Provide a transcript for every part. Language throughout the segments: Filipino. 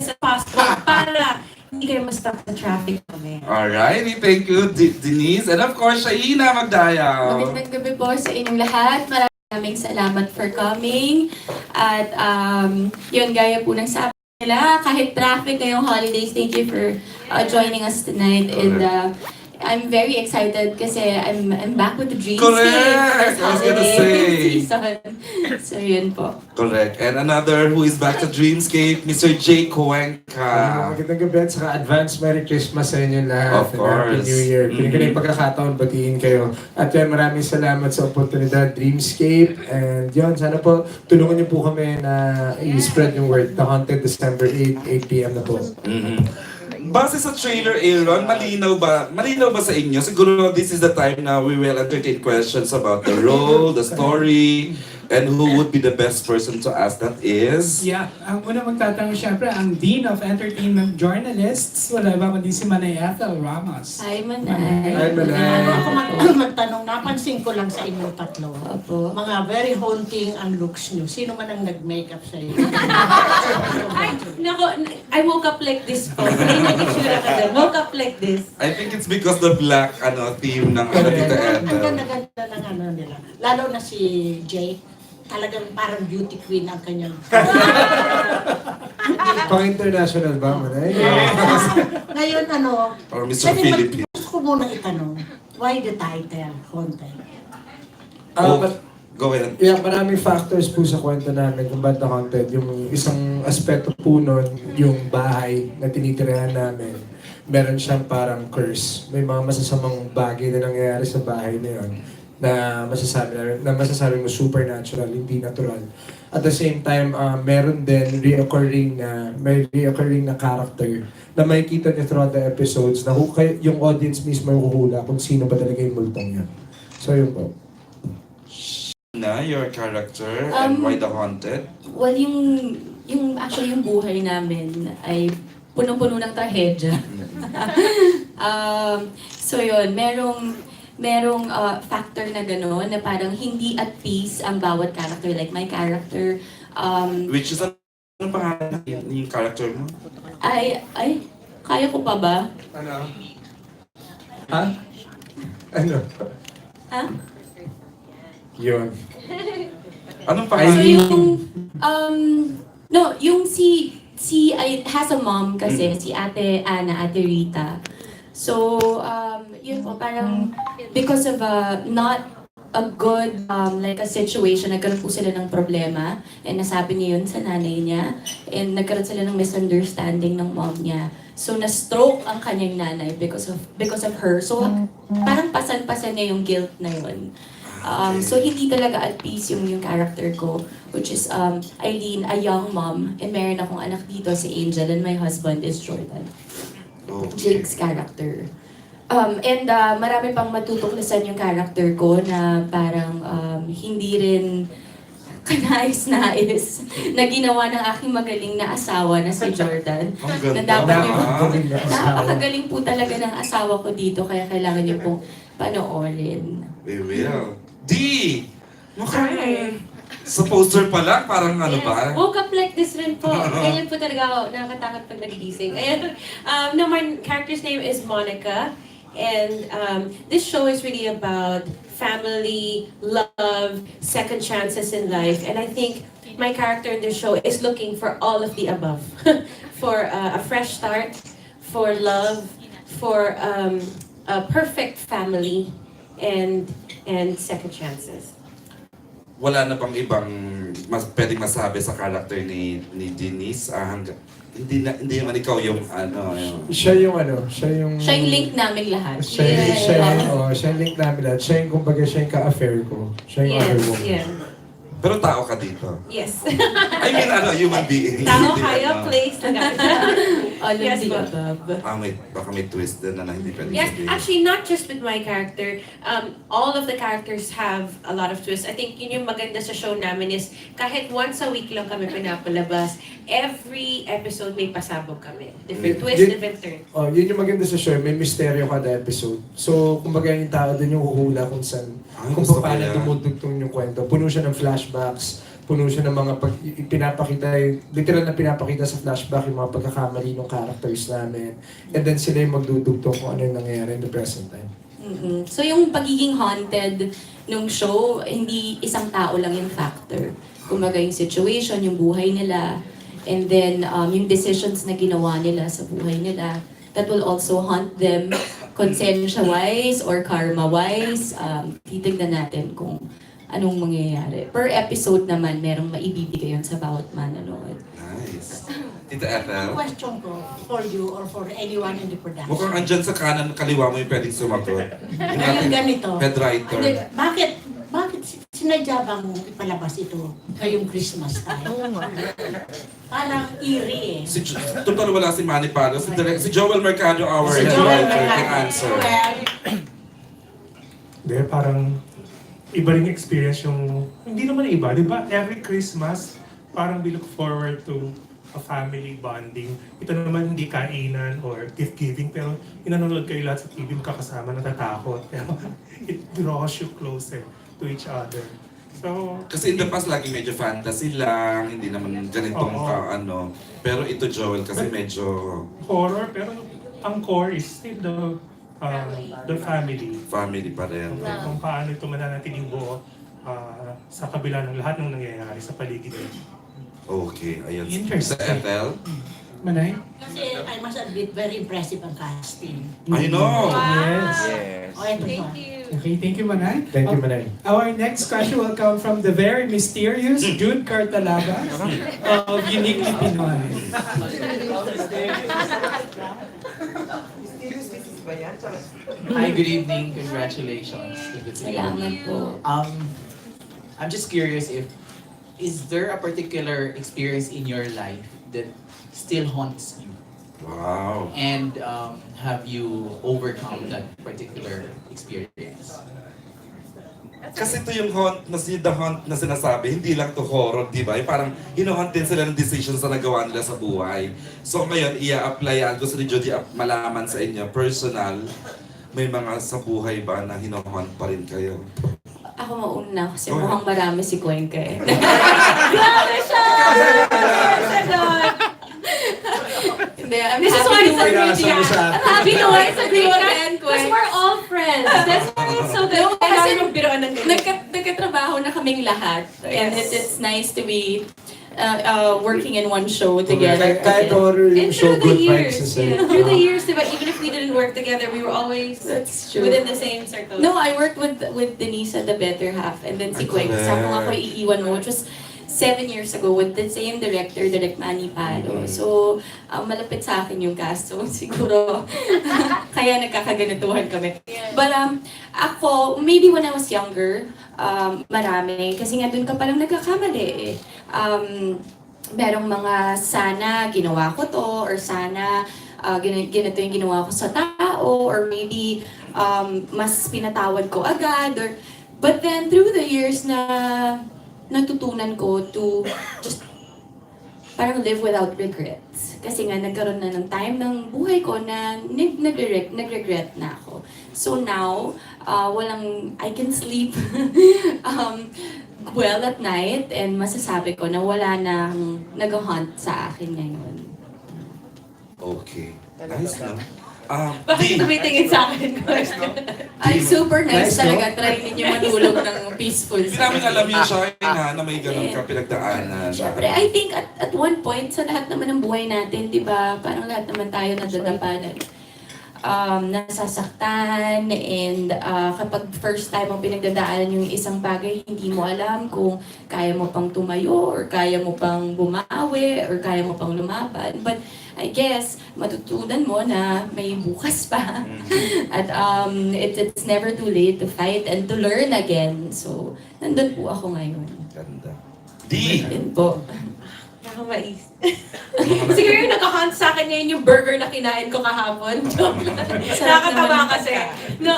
sa Pasko para hindi kayo ma-stuck sa traffic kami. Alright, thank you, Denise. And of course, Shaina Magdayaw. Magandang gabi po sa inyong lahat. Maraming salamat for coming. At yun, gaya po ng sabi nila, kahit traffic ngayong holidays, thank you for joining us tonight. And I'm very excited kasi I'm back with the Dreamscape Correct! this I was gonna holiday say. season. So yun po. Correct. And another who is back to Dreamscape, Mr. Jay Cuenca. Magandang gabi at saka advance Merry Christmas sa inyo lahat. Of course. Happy New Year. Pinaganda yung pagkakataon, batiin kayo. At yan, maraming salamat sa oportunidad, Dreamscape. And yun, sana po, tulungan niyo po kami na i-spread yung word. The Haunted, December 8 p.m. na po. Base sa trailer, Aaron, malinaw ba sa inyo? Siguro this is the time na we will entertain questions about the role, the story, and who would be the best person to ask that is? Yeah, ang una magtatanong syempre, ang Dean of Entertainment Journalists, wala ba kundi si Manay Ethel Ramos. Hi, Manay. Hi, Manay. Ako magtanong, napansin ko lang sa inyong tatlo. Opo. Mga very haunting ang looks nyo. Sino man ang nag-makeup sa inyo? Ay, nako, I woke up like this po. Ay, nag-itsura ka doon. Woke up like this. I think it's because the black theme ng Tita Ang Ethel. ganda-ganda ng ano nila. Lalo na si Jay. Talagang parang beauty queen ang kanyang. Pang-international ba, Manay? Ngayon ano, Or Mr. Philippines. gusto ko munang itanong, why the title, Haunted? Go ahead. Yeah, maraming factors po sa kwento namin kung ba't na-haunted. Yung isang aspeto po nun, yung bahay na tinitirahan namin, meron siyang parang curse. May mga masasamang bagay na nangyayari sa bahay na yun na masasabi mo supernatural, hindi natural. At the same time, meron din may reoccurring na character na makikita niyo throughout the episodes na yung audience mismo yung huhula kung sino ba talaga yung multong yan. So yun po. Na your character and why the haunted? Well, actually yung buhay namin ay punong-puno ng trahedya. So yun, merong factor na gano'n na parang hindi at peace ang bawat character. Like my character, Which is ano pangalan yung character mo? kaya ko pa ba? Ano? Ha? Ano? Ha? Yun. Anong So pangalan? yung has a mom kasi, si Ate Ana, Ate Rita. So, yun po, parang because of not a good, like a situation, nagkaroon po sila ng problema, and nasabi niya yun sa nanay niya, and nagkaroon sila ng misunderstanding ng mom niya. So, na-stroke ang kanyang nanay because of her. So, parang pasan-pasan niya yung guilt na yun. So hindi talaga at peace yung character ko, which is Eileen, a young mom, and meron akong anak dito, si Angel, and my husband is Jordan. Jake's character. And marami pang matutuklasan yung character ko na parang hindi rin kanais-nais na ginawa ng aking magaling na asawa na si Jordan. Ang ganda. Na dapat yung, Asawa. napakagaling po talaga ng asawa ko dito, kaya kailangan niyo pong panoorin. We will. D! Mukhang sa poster pa lang, parang ano ba? Woke up like this rin po. Ganyan po talaga ako. Nakakatakot pag nagigising. Ayan. No, my character's name is Monica. And this show is really about family, love, second chances in life. And I think my character in this show is looking for all of the above. For a fresh start, for love, for a perfect family, and second chances. Wala na bang ibang pwedeng masabi sa character ni Denise? Hindi naman ikaw yung Siya yung Siya yung link namin lahat. siya yung link namin lahat. Siya yung kumbaga siya yung ka-affair ko. Siya yung other woman. Yeah. Pero tao ka dito. Yes. I mean, human being. Tao, Hindi kaya, ano. place, All of Yes, the po. above. Baka may twist din na hindi pwedeng Yes, sabihin. actually, not just with my character. All of the characters have a lot of twists. I think yun yung maganda sa show namin is kahit once a week lang kami pinapalabas, every episode may pasabog kami. Different twist, different turn. Oh, yun yung maganda sa show, may misteryo kada episode. So, kumbaga yung tao din yung huhula kung saan, Ay, kung gusto ko paano yan. dumudugtong yung kwento. Puno siya ng flashbacks, puno siya ng mga pinapakita, literal na pinapakita sa flashback yung mga pagkakamali ng characters namin. And then sila yung magdudugtong kung ano yung nangyayari in the present time. So yung pagiging haunted nung show, hindi isang tao lang yung factor. Kumbaga yung situation, yung buhay nila, and then yung decisions na ginawa nila sa buhay nila, that will also haunt them konsensya-wise or karma-wise. Titignan natin kung anong mangyayari. Per episode naman, merong maibibigay yun sa bawat manonood. Nice. Tita Ethel, Question ko for you or for anyone in the production. mukhang andyan sa kanan kaliwa mo yung pwedeng sumagot. Yung Ngayon ating ganito. head writer. Hindi, bakit sinadya bang ipalabas ito ngayong Christmas time? Parang eerie eh. Total wala si Manny Palo. Si Joel Mercado, our Si head Joel writer, Mercado. can answer. Well, Hindi, parang iba ring experience yung, hindi naman iba, di ba? Every Christmas, parang we look forward to a family bonding. Ito naman hindi kainan or gift-giving, pero inanonood kayo lahat sa TV, magkakasama, natatakot. Pero it draws you closer to each other. So, Kasi in the past, lagi medyo fantasy lang, hindi naman ganitong Oo. ano. Pero ito, Joel, kasi medyo horror, pero ang core is still the family. family pa rin. Kung paano ito mananatiling buo sa kabila ng lahat ng nangyayari sa paligid nila. Okay, ayun. Interesting. Sa Ethel, Manay? kasi I must admit, very impressive ang casting. I know. Yes. O, ito Thank pa. you. Okay, thank you, Manay. Thank you, Manay. Our next question will come from the very mysterious Jude Cartalaga of Uniquely Pinoy. Hi, good evening. Congratulations to the team. Salamat po. I'm just curious if is there a particular experience in your life that still haunts you? Wow. And have you overcome that particular experience? Kasi ito yung the haunt na sinasabi, hindi lang to horror, di ba? Yung parang hinuhunt din sila ng decisions na nagawa nila sa buhay. So ngayon, i-apply, gusto ni Judy malaman sa inyo, personal, may mga sa buhay ba na hinuhunt pa rin kayo? Ako mauna kasi Go ahead. mukhang marami si Cuenca eh. Grabe siya! Sagot! Hindi, I'm This is happy why to it's work a great with you. I'm happy to work sa great Because guy. Because we're all friends. That's why it's so good. No, kasi Kailangan yung biroan ng ganyan. Nagkatrabaho na kaming lahat. And Yes. it's nice to be working in one show together. Kahit horror And yung show, through the good years, vibes yeah, through the years, diba, even if we didn't work together, we were always That's true. within the same circle. No, I worked with Denise, the better half, and then si Ay, Cuenca. correct. Sa kung ako iiwan mo, which was 7 years ago with the same director, Direct Manny Palo. So, malapit sa akin yung cast. So, siguro, kaya nagkakaganituhan kami. But ako, maybe when I was younger, marami. Kasi nga dun ka palang nagkakamali eh. Merong mga sana ginawa ko to, or sana ganito yung ginawa ko sa tao, or maybe mas pinatawad ko agad, or but then through the years na natutunan ko to just parang live without regrets. Kasi nga nagkaroon na ng time ng buhay ko na nag-regret na ako. So now, I can sleep well at night, and masasabi ko na wala nang nag-hunt sa akin ngayon. Okay. Nice, no? Bakit tumitingin sa akin? Ay, super nice Nice, no? talaga. Try ninyo matulog ng peaceful. Hindi namin alam yung Shaina na may ganun ka pinagdaanan. Siyempre, I think at one point, sa lahat naman ng buhay natin, di ba, parang lahat naman tayo nadadapanan. Nasasaktan, and kapag first time mo pinagdadaanan yung isang bagay, hindi mo alam kung kaya mo pang tumayo, or kaya mo pang bumawi, or kaya mo pang lumaban. But I guess, matutunan mo na may bukas pa. At it's never too late to fight and to learn again. So, nandun po ako ngayon. Ganda. D! Yun po. Nakamais. Siguro yung nakahunt sa akin ngayon yung burger na kinain ko kahapon. Joke lang. Nakakatawa kasi. No,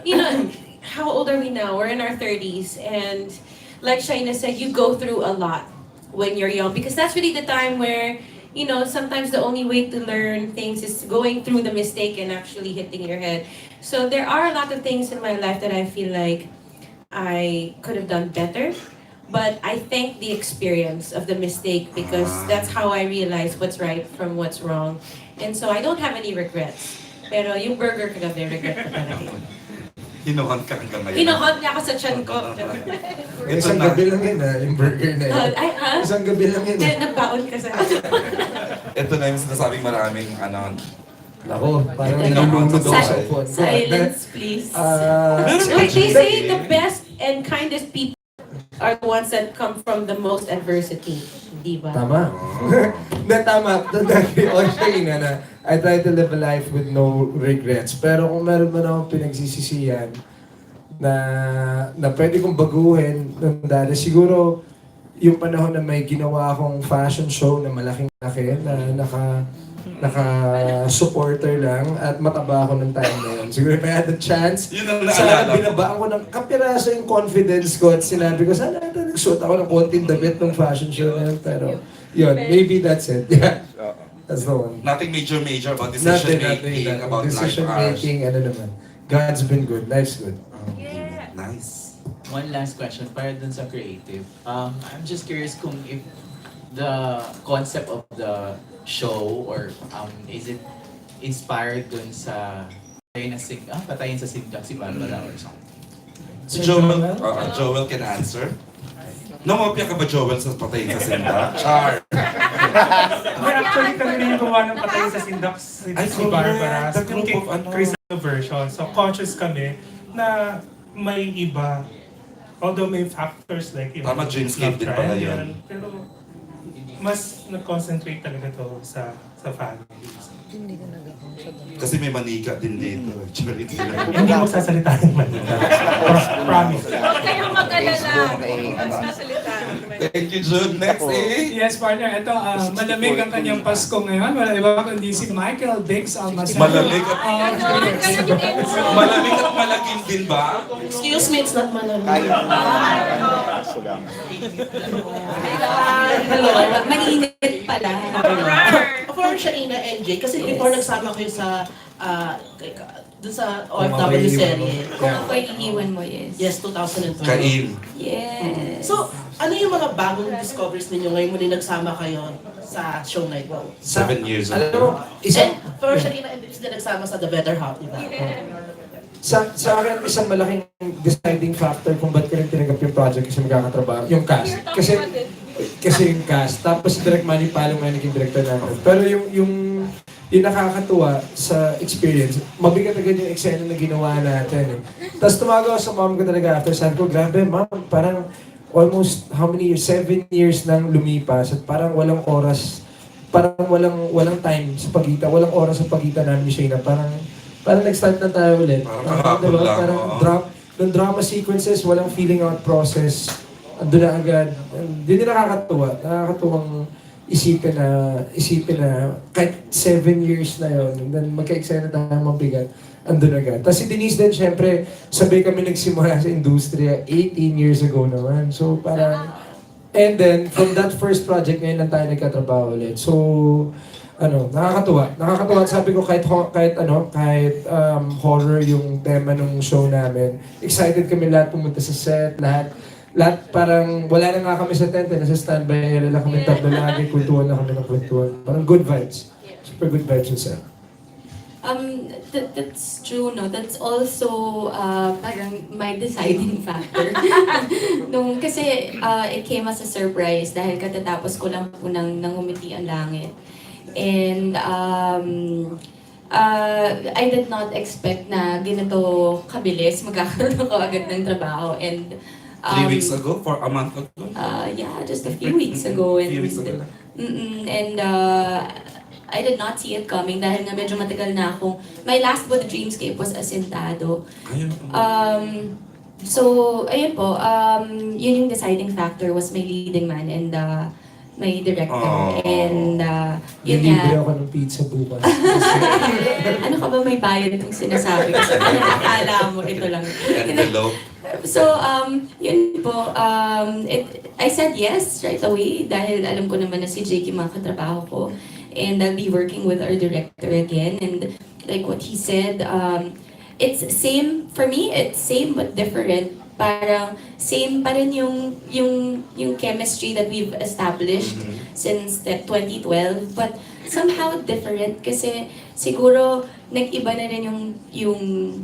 you know, how old are we now? We're in our 30s. And like Shaina said, you go through a lot when you're young. Because that's really the time where, you know, sometimes the only way to learn things is going through the mistake and actually hitting your head. So there are a lot of things in my life that I feel like I could have done better. But I thank the experience of the mistake because that's how I realize what's right from what's wrong. And so I don't have any regrets. Pero yung burger kagabi, regret ko talaga yun. Hinuhon ka hanggang ngayon. Hinuhot niya ako sa tiyan ko. Ito Isang na. gabi lang yun yung burger na yun. Ay, ha? Isang gabi lang yun. Kaya nagbaon ka sa Ito na yung sinasabing maraming Ako, parang Ito na. nilulunod ako sa Si- phone ko. Silence, please. Wait, they say the best and kindest people are the ones that come from the most adversity. Di ba? Tama. Na tama. On Shaina na I try to live a life with no regrets. Pero kung meron man akong pinagsisisihan na pwede kong baguhin ng dati, siguro yung panahon na may ginawa akong fashion show na malaking laki na naka-supporter lang at mataba ako ng time na yun. Siguro if I had the chance, Yun ang sana naalala ko. binabaan ko ng kapiraso yung confidence ko at sinabi ko, sana nag-suot ako ng konting damit ng fashion show na yun. Pero yun, maybe that's it. Yeah. That's the one. Nothing major about decision making, about decision life making, ano naman. God's been good, life's good. Nice. One last question para dun sa creative. I'm just curious kung if the concept of the show or is it inspired dun sa patayin sa sindak si Barbara or something? Si Joel, Joel can answer. Namopya ka ba, Joel, sa patayin sa sinda? Char! Actually, kami rin yung gumawa ng Patayin sa Sindak si Ay, Barbara. correct. The group Yung of ano. Chris version. So, conscious kami na may iba. Although may factors like Tama, Dreamscape din pala yun. Pero mas nag-concentrate talaga to sa families. Kasi may manika din dito. Charit sila. Hindi magsasalita ng Manila. Promise. Kayong mag-alala. Thank you, Jude. Next, eh. Yes, partner. Ito, malamig ang kanyang Pasko ngayon. Wala iba kundi si Michael Biggs Almasan. Malamig at malamig at malagim din ba? Excuse me, it's not malamig. Hello. Mainit pala. For Shaina NJ, kasi before nagsama ko yun sa dun sa OFW serye. Kung ako'y iniwan mo, yes. Yes, 2012. Kain. Yes. So, ano yung mga bagong discoveries ninyo ngayon muli nagsama kayo sa show na ito? 7 years Alam mo, ago. And for Shaina NJ, din nagsama sa The Better Half, di ba? sa akin, isang malaking deciding factor kung ba't ko rin tinanggap yung project kasi magkakatrabaho, yung cast. Kasi yung cast. Tapos si Direk Manny Palong nga naging director namin. Pero yung nakakatuwa sa experience, mabigat agad yung eksena na ginawa natin. Tapos tumawag ako sa mom ko talaga after, sabi ko, grabe mom, parang almost how many years? 7 years nang lumipas at parang walang oras, parang walang time sa pagitan, walang oras sa pagitan namin ni Shaina. Parang nag-start na tayo ulit. Parang kahapon lang, Parang oo. ng drama sequences, walang feeling out process. Ando na agad. Hindi nakakatuwa. Nakakatuwang isipin na kahit 7 years na yon, then magka-excited tayo mabigat. Ando na agad. Tapos si Denise din, syempre, sabay kami nagsimula sa industriya 18 years ago naman. So parang, and then from that first project, ngayon lang tayo nagkatrabaho ulit. So, nakakatuwa. Nakakatuwa. Sabi ko kahit horror yung tema ng show namin. Excited kami lahat pumunta sa set, lahat parang wala na nga kami sa tent, nasa standby area lang kami tatlo lagi, kwentuhan na kami ng kwentuhan. Parang good vibes. Super good vibes yung set. That's true, no? That's also parang my deciding factor. Kasi it came as a surprise dahil katatapos ko lang po nang umiti ang langit. And I did not expect na ganito kabilis magkakaroon ako agad ng trabaho. And 3 weeks ago? For a month ago? yeah, just a few weeks ago. And, Few weeks ago lang. and I did not see it coming dahil nga medyo matagal na akong... My last with Dreamscape was Asintado. Ayun. So, ayun po, yun yung deciding factor was my leading man and my director. Aww. And yun Nilibre nga, ako ng pizza bukas. ano ka ba may bayad itong sinasabi? Kasi akala mo, ito lang. Envelope. So, yun po, I said yes right away dahil alam ko naman na si Jake yung mga katrabaho ko. And I'll be working with our director again. And like what he said, it's same, for me, it's same but different parang same pa rin yung chemistry that we've established since 2012, but somehow different kasi siguro nag-iba na rin yung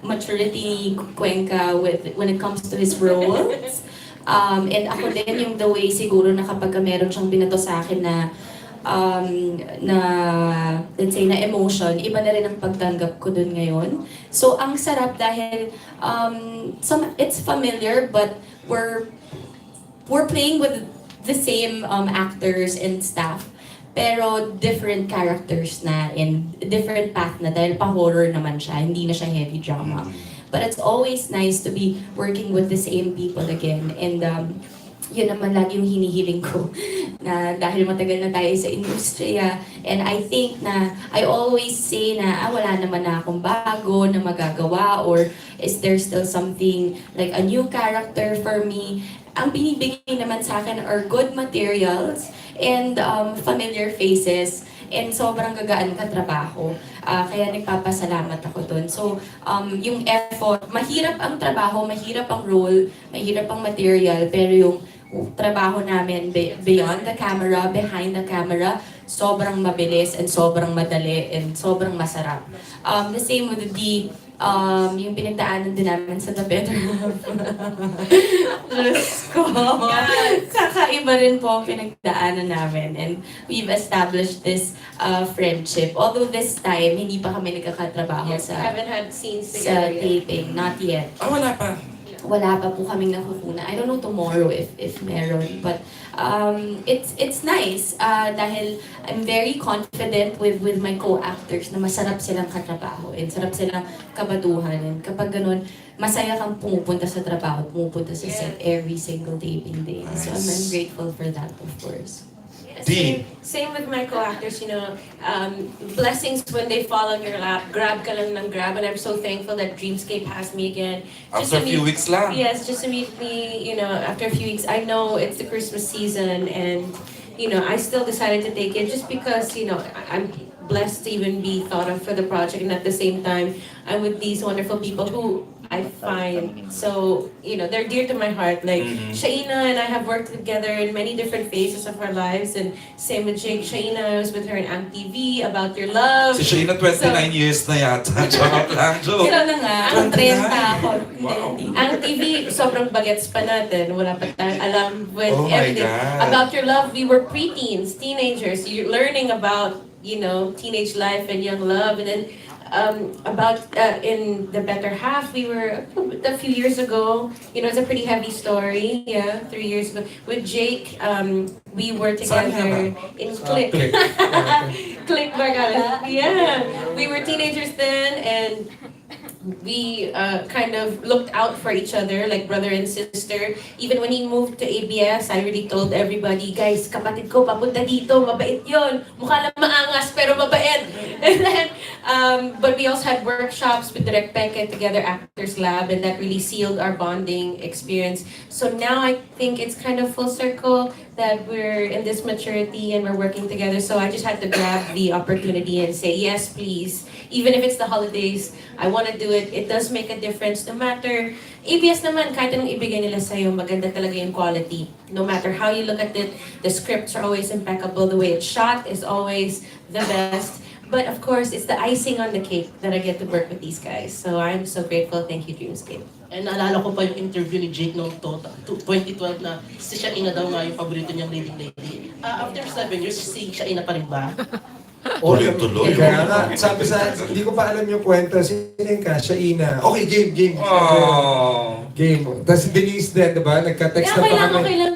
maturity ni Cuenca when it comes to his roles. And ako din yung the way siguro na kapag meron siyang binato sa akin na let's say na emotion, iba na rin ang pagtanggap ko dun ngayon. So ang sarap dahil it's familiar but we're playing with the same actors and staff pero different characters na and different path na dahil pa-horror naman siya, hindi na siya heavy drama. But it's always nice to be working with the same people again. And yun naman lagi yung hinihiling ko na dahil matagal na tayo sa industriya. And I think na, I always say na wala naman na akong bago na magagawa or is there still something like a new character for me. Ang binibigay naman sa akin are good materials and familiar faces and sobrang gagaan ka trabaho. Kaya nagpapasalamat ako dun. So, yung effort, mahirap ang trabaho, mahirap ang role, mahirap ang material, pero yung trabaho namin beyond the camera, behind the camera, sobrang mabilis and sobrang madali and sobrang masarap. The same with yung pinagdaanan din namin sa The Better Half. Diyos ko. Kakaiba rin po ang pinagdaanan namin. And we've established this friendship. Although this time, hindi pa kami nagkakatrabaho Haven't had scenes sa together yet. taping. Not yet. Wala pa. Wala pa po kaming nakukuna. I don't know tomorrow if meron. But it's nice dahil I'm very confident with my co-actors na masarap silang katrabaho and sarap silang kabaduhan. And kapag ganun, masaya kang pumupunta sa trabaho, pumupunta sa set every single taping day. So I'm grateful for that, of course. Same with my co-actors, blessings when they fall on your lap, grab ka lang ng grab, and I'm so thankful that Dreamscape has me again. After a few weeks lang. Yes, just to meet me, after a few weeks. I know it's the Christmas season, and, I still decided to take it just because, I'm blessed to even be thought of for the project, and at the same time, I'm with these wonderful people who I find so, they're dear to my heart. Like, SHAINA and I have worked together in many different phases of our lives, and same with Jake. SHAINA, I was with her in MTV, About Your Love. Si Shaina 29 years na yata. Joke lang, joke. Ikaw na nga, ang 30 ako. Wow. Ang TV, sobrang bagets pa natin. Wala pa tayong alam with Oh my everything. God. About Your Love, we were preteens, teenagers. You're learning about, teenage life and young love. And then in The Better Half, we were a few years ago. It's a pretty heavy story. 3 years ago. With Jake, we were together in Click. Click Bargalas. Yeah. We were teenagers then, and we kind of looked out for each other like brother and sister. Even when he moved to ABS, I really told everybody, guys, kapatid ko, papunta dito, mabait yon. Mukha lang maangas, pero mabait. And then, but we also had workshops with Direct Peke together, Actors Lab, and that really sealed our bonding experience. So now I think it's kind of full circle that we're in this maturity and we're working together. So I just had to grab the opportunity and say, yes, please. Even if it's the holidays, I want to do it. It does make a difference. No matter, ABS naman, kahit anong ibigay nila sa'yo, maganda talaga yung quality. No matter how you look at it, the scripts are always impeccable. The way it's shot is always the best. But of course, it's the icing on the cake that I get to work with these guys. So I'm so grateful. Thank you, Dreamscape. And naalala ko pa yung interview ni Jake noong 2012 na si SHAINA daw nga yung paborito niyang leading lady. After 7 years, si SHAINA pa rin ba? Tuloy-tuloy. Kaya nga, sabi sa, hindi ko pa alam yung kwento. Sino yung ka? SHAINA. Okay, game. Oh. Game. Tapos si Denise din, diba? Nagka-text na pa kami. Okay lang.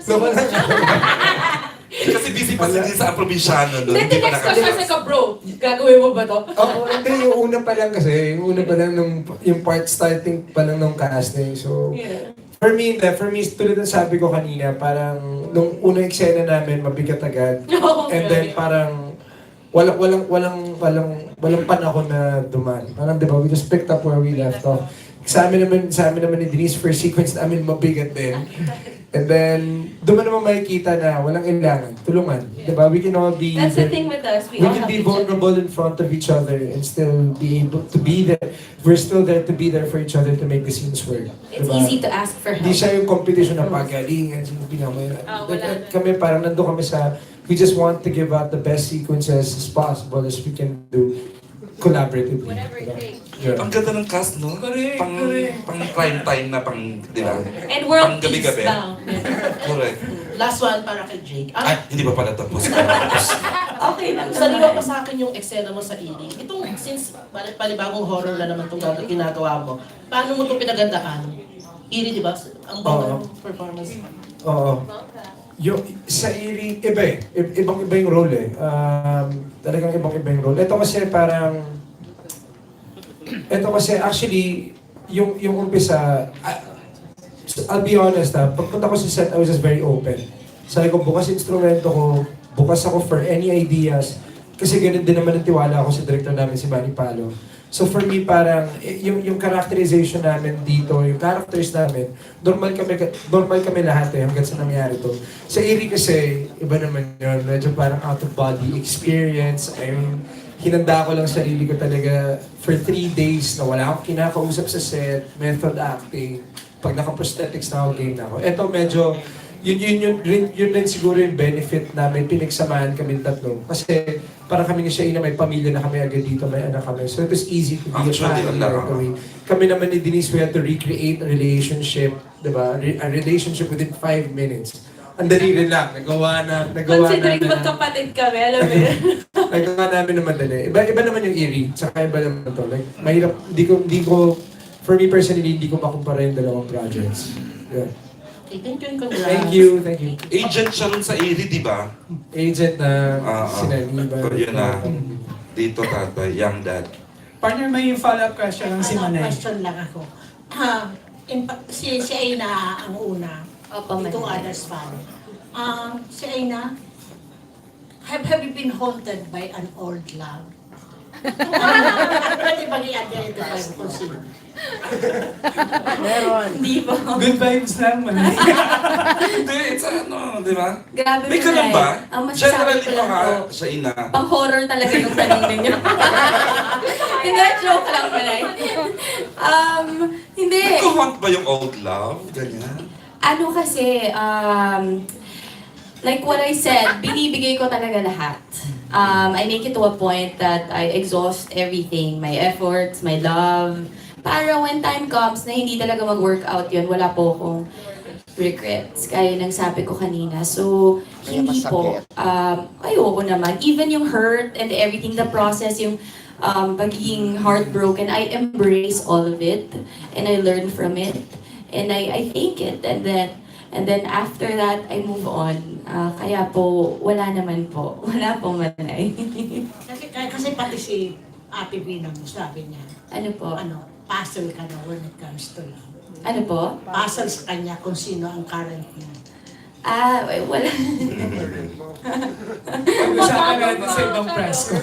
Kasi busy pa sila sa probinsyano doon. Then the next question is like, bro, gagawin mo ba to? Oo, hindi. Yung una pa lang kasi. Yung una pa lang yung part starting pa lang ng casting. So, Yeah. for me, tulad ng sabi ko kanina, parang nung unang eksena namin, mabigat agad. Oh, And then parang walang panahon na duman. Parang, di ba, we just picked up where we left off. Sa amin naman ni Denise, first sequence namin mabigat din. And then, doon mo naman makikita na walang kailangan, tulungan. Diba? We can all be... That's the thing with us. We all can help be each other. vulnerable in front of each other and still be able to be there. We're still there to be there for each other to make the scenes work. It's Diba? easy to ask for Hindi help. siya yung competition ng pagalingan. Sino pinamay. Wala. Kami parang nandun kami sa... We just want to give out the best sequences as possible as we can do collaboratively. Whatever it Diba? takes. Yeah. Ang ganda ng cast, no? Correct, Pang, correct. pang prime time na pang, di ba? And world Pang gabi-gabi. peace bound. Correct. Last one para kay Jake. Ay, hindi pa pala tapos. Okay lang Saliwa naman. pa sa akin yung eksena mo sa Iri. Itong, since palibagong horror na naman itong ginagawa mo, paano mo itong pinagandaan? Iri, di ba? Ang bawal ng performance. Oo. Yung, sa Iri, iba eh. Ibang-iba yung role eh. Talagang ibang-iba yung role. Ito kasi actually, yung umpisa, I'll be honest pagpunta ko sa set, I was just very open. Sabi ko, bukas instrumento ko, bukas ako for any ideas. Kasi ganun din naman ang tiwala ako sa director namin, si Manny Palo. So for me, parang, yung characterization namin dito, yung characters namin, normal kami lahat hanggang sa nangyari to. Sa Iri kasi, iba naman yun, medyo parang out of body experience. I mean, hinanda ko lang sarili ko talaga for 3 days na wala akong kinakausap sa set, method acting. Pag naka-prosthetics na ako, game na ako. Ito medyo, yun rin siguro yung benefit namin, pinagsamahan kami tatlo. Kasi parang kami ni Shaina, may pamilya na kami agad dito, may anak kami. So it was easy to be a family right away. Kami naman ni Denise, we had to recreate a relationship, diba? A relationship within 5 minutes. Ang dali rin lang, nagawa Considering namin. magkapatid kami, alam mo yun. Nagawa namin naman dali. Iba naman yung Iri, tsaka iba naman to. Like, mahirap, for me personally, hindi ko makumpara yung dalawang projects. Yeah. Okay, thank you and congrats. Thank you. Agent siya rin sa Iri, di ba? Agent na Oo. sinaniba. Yun na. Dito tatay, young dad. Partner, may follow-up question lang si Manay. Question lang ako. Si Aina ang una. Opo, Ito Manay. others follow. Si Aina, have you been haunted by an old love? Pwede ba i-identify mo kung sino? Hindi po. Good vibes lang, Manay. Hindi, it's ano, di ba? Grabe May po, ganun Nay. ba? Ang masasabi Generally ko pa lang ka, po, siya ina. pang-horror talaga yung tanong ninyo. Hindi, joke lang pala. Hindi. Nagko-haunt ba yung old love? Ganyan. Ano kasi, like what I said, binibigay ko talaga lahat. I make it to a point that I exhaust everything, my efforts, my love. Para when time comes na hindi talaga mag-workout yun, wala po akong regrets. Kaya nang sabi ko kanina. So, hindi po. Ay, oo naman. Even yung hurt and everything, the process, yung pagiging heartbroken, I embrace all of it. And I learn from it. And I take it. And then after that, I move on. Kaya po, wala naman po. Wala pong Manay. Kasi pati si Ate Vina mo, sabi niya, Ano po? puzzle ka na when it comes to love. Ano po? Puzzle sa kanya kung sino ang current niya. Wala. Pag-usapan natin sa ibang Pasko.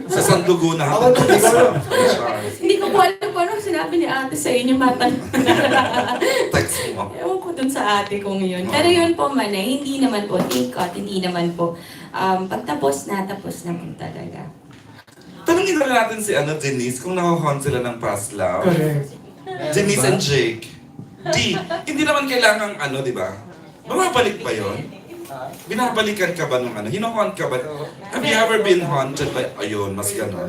Sa sandugo na Ako, hindi ko alam. Hindi ko po alam kung anong sinabi ni ate sa inyo, matanong. Text mo. Ewan ko dun sa ate kong yun. Pero yun po, Manay, hindi naman po, thank God, hindi naman po. Pagtapos na po talaga. Tanungin na natin si Denise kung nakakon sila ng past love. Correct. Denise and Jake. Hindi naman kailangang di ba? Bumabalik ba yun? Binabalikan ka ba nung Hino-haunt ka ba? Have you ever been haunted by, ayun, mas gano'n?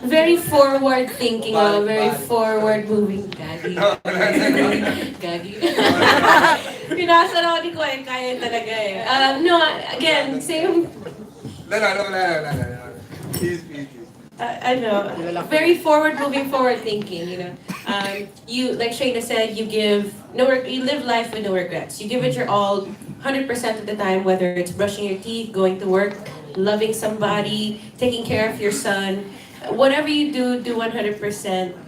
Very forward thinking, very forward moving. Gagi. Gagi. Pinasa na ako ni Kuya, kaya talaga eh. No, again, same. Very forward moving, forward thinking, you know. You, like Shaina said, you live life with no regrets. You give it your all 100% of the time, whether it's brushing your teeth, going to work, loving somebody, taking care of your son. Whatever you do 100%.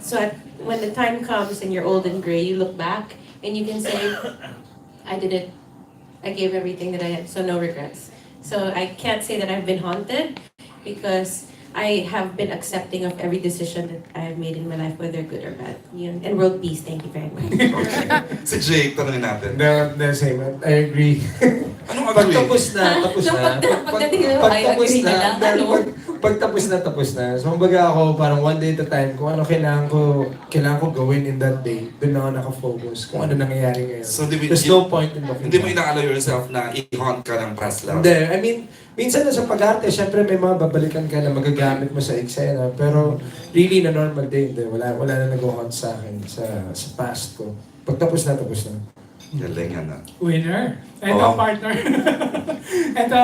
So when the time comes and you're old and gray, you look back and you can say, I did it. I gave everything that I had, so no regrets. So I can't say that I've been haunted because I have been accepting of every decision that I've made in my life, whether good or bad. Yun. And world peace, thank you very much. Si Jake, tanongin natin. The same. I agree. Anong Pag agree? tapos na, tapos na. Pagdating na, Pag ay, tapos agree na, na lang, pero ano? pag tapos na, tapos na. So, kumbaga ako, parang one day at a time, kung ano kailangan ko gawin in that day, doon ako nakafocus. Kung ano nangyayari ngayon. So, There's no point in looking Hindi mo back. ina-allow yourself na i-haunt ka ng past love? Hindi, I mean, minsan na sa pag-arte, syempre may mga babalikan ka na magagamit mo sa eksena, pero really na normal day, hindi. Wala na nag-haunt sa akin sa past ko. Pag tapos na, tapos na. Galing na. Winner. Ito, Oh. partner. Ito,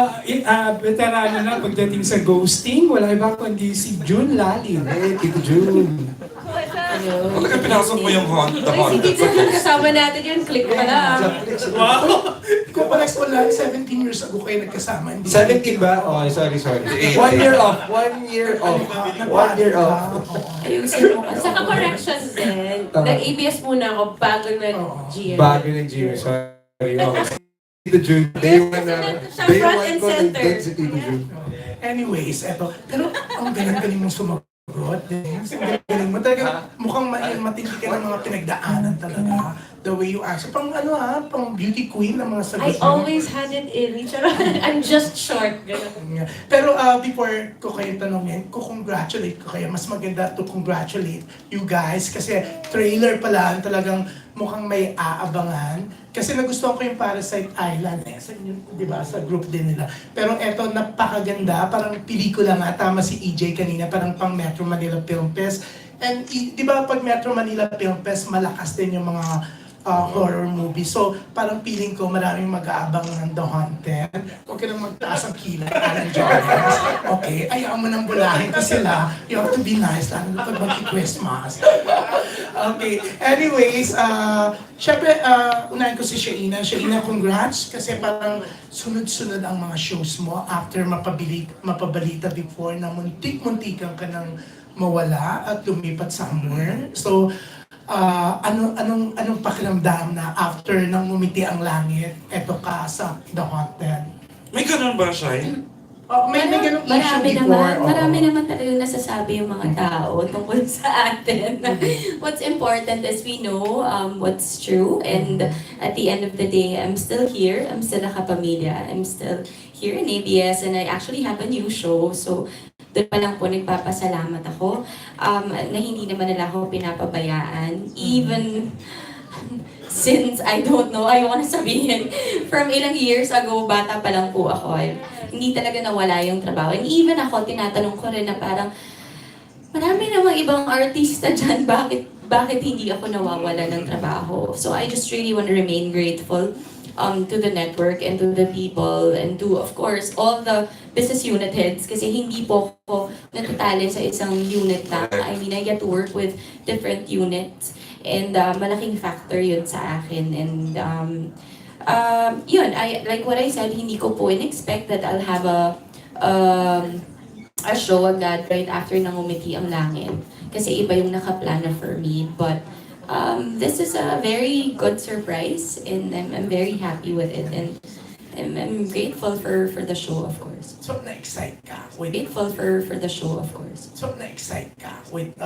veterano na pagdating sa ghosting. Wala iba kundi si June Lalim. Hey, Tito June. Talaga pinasok mo yung the Ay, si haunted Tito, sa kasama natin yun. Click pa lang. Wow! Kung pala ko lang, 17 years ago kayo nagkasama. Hindi 17 ba? Oh, sorry. 1 year off. 1 year off. 1 year off. Ayusin mo kasi. Saka corrections din. Tama. Nag-ABS muna ako bago nag-GM. Bago ng Jimmy. Sorry. Okay. Tito June. Day 1 na. Siya Day front 1 and ko center. nag-date si Tito June. Anyways, eto. Pero ang galing-galing mong sumagot. Ang galing mo. Talagang mukhang matindi ka ng mga pinagdaanan talaga. The way you answer. Pang pang beauty queen ng mga sagot I always had it in. I'm just short. Ganun. Pero before ko kayo tanongin, congratulate ko kayo. Mas maganda to congratulate you guys kasi trailer pa lang talagang mukhang may aabangan. Kasi nagustuhan ko yung Parasite Island sa inyo, di ba, sa group din nila. Pero eto, napakaganda, parang pelikula nga, tama si EJ kanina, parang pang Metro Manila Film Fest. And di ba pag Metro Manila Film Fest, malakas din yung mga horror movie. So, parang feeling ko maraming mag-aabang ng The Haunted. Huwag ka nang magtaas ang kilay, Alan Jones. Okay, ayaw mo nang bulahin ko sila. You have to be nice, lalo na pag mag-Christmas. Okay, anyways, syempre, unahin ko si Shaina. Shaina, congrats, kasi parang sunod-sunod ang mga shows mo after mapabalita before na muntik-muntikan ka ng mawala at lumipat somewhere. So, anong pakiramdam na after nang ngumiti ang langit, eto ka sa The Haunted? May ganun ba, Shai? May ganung issue before. Marami naman talagang nasasabi yung mga tao tungkol sa atin. What's important is we know what's true, and at the end of the day, I'm still here. I'm still a kapamilya. I'm still here in ABS, and I actually have a new show. So, doon pa lang po nagpapasalamat ako na hindi naman nila ako pinapabayaan. Even since, I don't know, I want to sabihin, from ilang years ago, bata pa lang po ako. Hindi talaga nawala yung trabaho. And even ako, tinatanong ko rin na parang, marami namang ibang artista dyan, bakit hindi ako nawawala ng trabaho? So I just really want to remain grateful to the network and to the people and to, of course, all the business unit heads kasi hindi po ako natatali sa isang unit lang. I mean, I get to work with different units and malaking factor yun sa akin. And yun, like what I said, hindi ko po in-expect that I'll have a show agad right after nang umiti ang langit. Kasi iba yung nakaplana for me. But this is a very good surprise and I'm very happy with it. And I'm grateful for the show, of course. So, na-excite ka with Grateful for the show, of course. So, na-excite ka with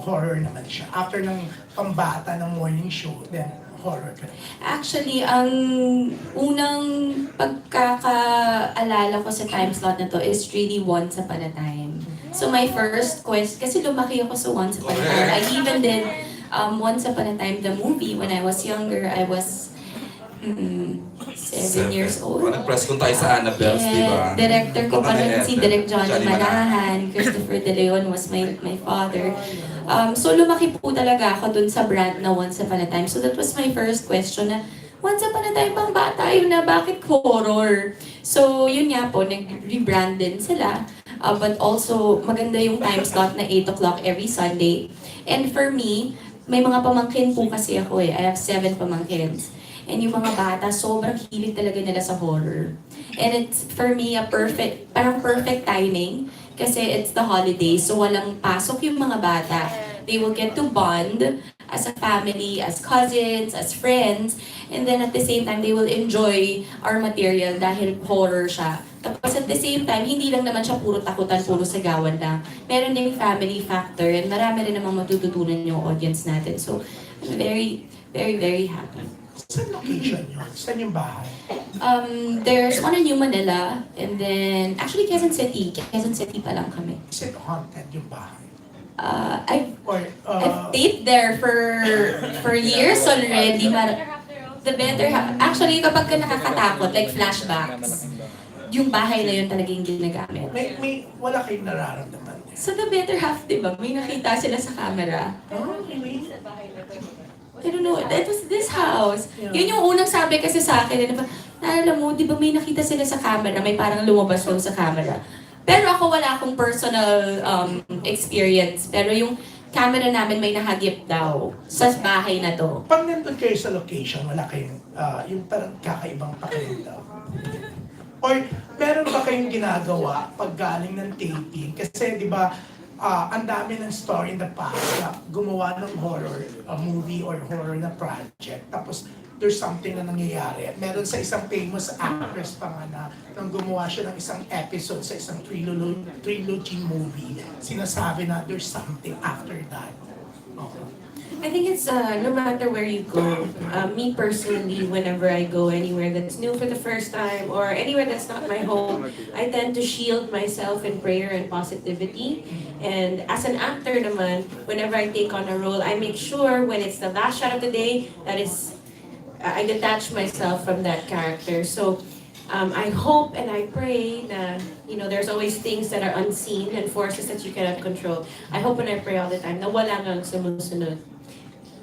horror naman siya. After ng pambata ng morning show, then horror ka naman. Actually, ang unang pagkakaalala ko sa time slot na to is really Once Upon a Time. So my first quest, kasi lumaki ako sa Once Upon a Time. I even did Once Upon a Time, the movie, when I was younger. I was 7 years old. Nag-press kung tayo sa Annabelle's, di ba? Director ko pa rin si Direk Johnny Johnny Manahan. Christopher De Leon was my father. So lumaki po talaga ako dun sa brand na Once Upon a Time. So that was my first question na, Once Upon a Time pang bata, yun na, bakit horror? So yun nga po, nag-rebrand din sila. But also, maganda yung time slot na 8 o'clock every Sunday. And for me, may mga pamangkin po kasi ako I have 7 pamangkins. And yung mga bata, sobrang hilig talaga nila sa horror. And it's, for me, parang perfect timing. Kasi it's the holidays, so walang pasok yung mga bata. They will get to bond as a family, as cousins, as friends. And then at the same time, they will enjoy our material dahil horror siya. Tapos at the same time, hindi lang naman siya puro takutan, puro sagawan lang. Meron ding family factor and marami rin namang matututunan yung audience natin. So, I'm very, very, very happy. Saan location yun? Saan yung bahay? There's one in New Manila, and then, actually Quezon City. Quezon City pa lang kami. Is it haunted yung bahay? I've stayed there for years already. The better half. Actually, kapag ka nakakatakot, like flashbacks, yung bahay na yun talaga yung ginagamit. Wala kayong nararamdaman niya. So the better half, di ba? May nakita sila sa camera. Oh, really? I don't know, that was this house. Yun yung unang sabi kasi sa akin, naalala mo, di ba may nakita sila sa camera, may parang lumabas daw sa camera. Pero ako wala akong personal experience. Pero yung camera namin may nahagip daw sa bahay na to. Pag nandun kayo sa location, wala kayong yung parang kakaibang pakiramdam. Or meron ba kayong ginagawa pag galing ng taping? Kasi di ba, ang dami ng story in the past na gumawa ng horror movie or horror na project. Tapos there's something na nangyayari. Meron sa isang famous actress pa nga na nang gumawa siya ng isang episode sa isang trilogy movie. Sinasabi na there's something after that. Okay. I think it's no matter where you go. Me personally, whenever I go anywhere that's new for the first time or anywhere that's not my home, I tend to shield myself in prayer and positivity. And as an actor naman, whenever I take on a role, I make sure when it's the last shot of the day, that is, I detach myself from that character. So I hope and I pray na, there's always things that are unseen and forces that you cannot control. I hope and I pray all the time na wala ngang sumusunod.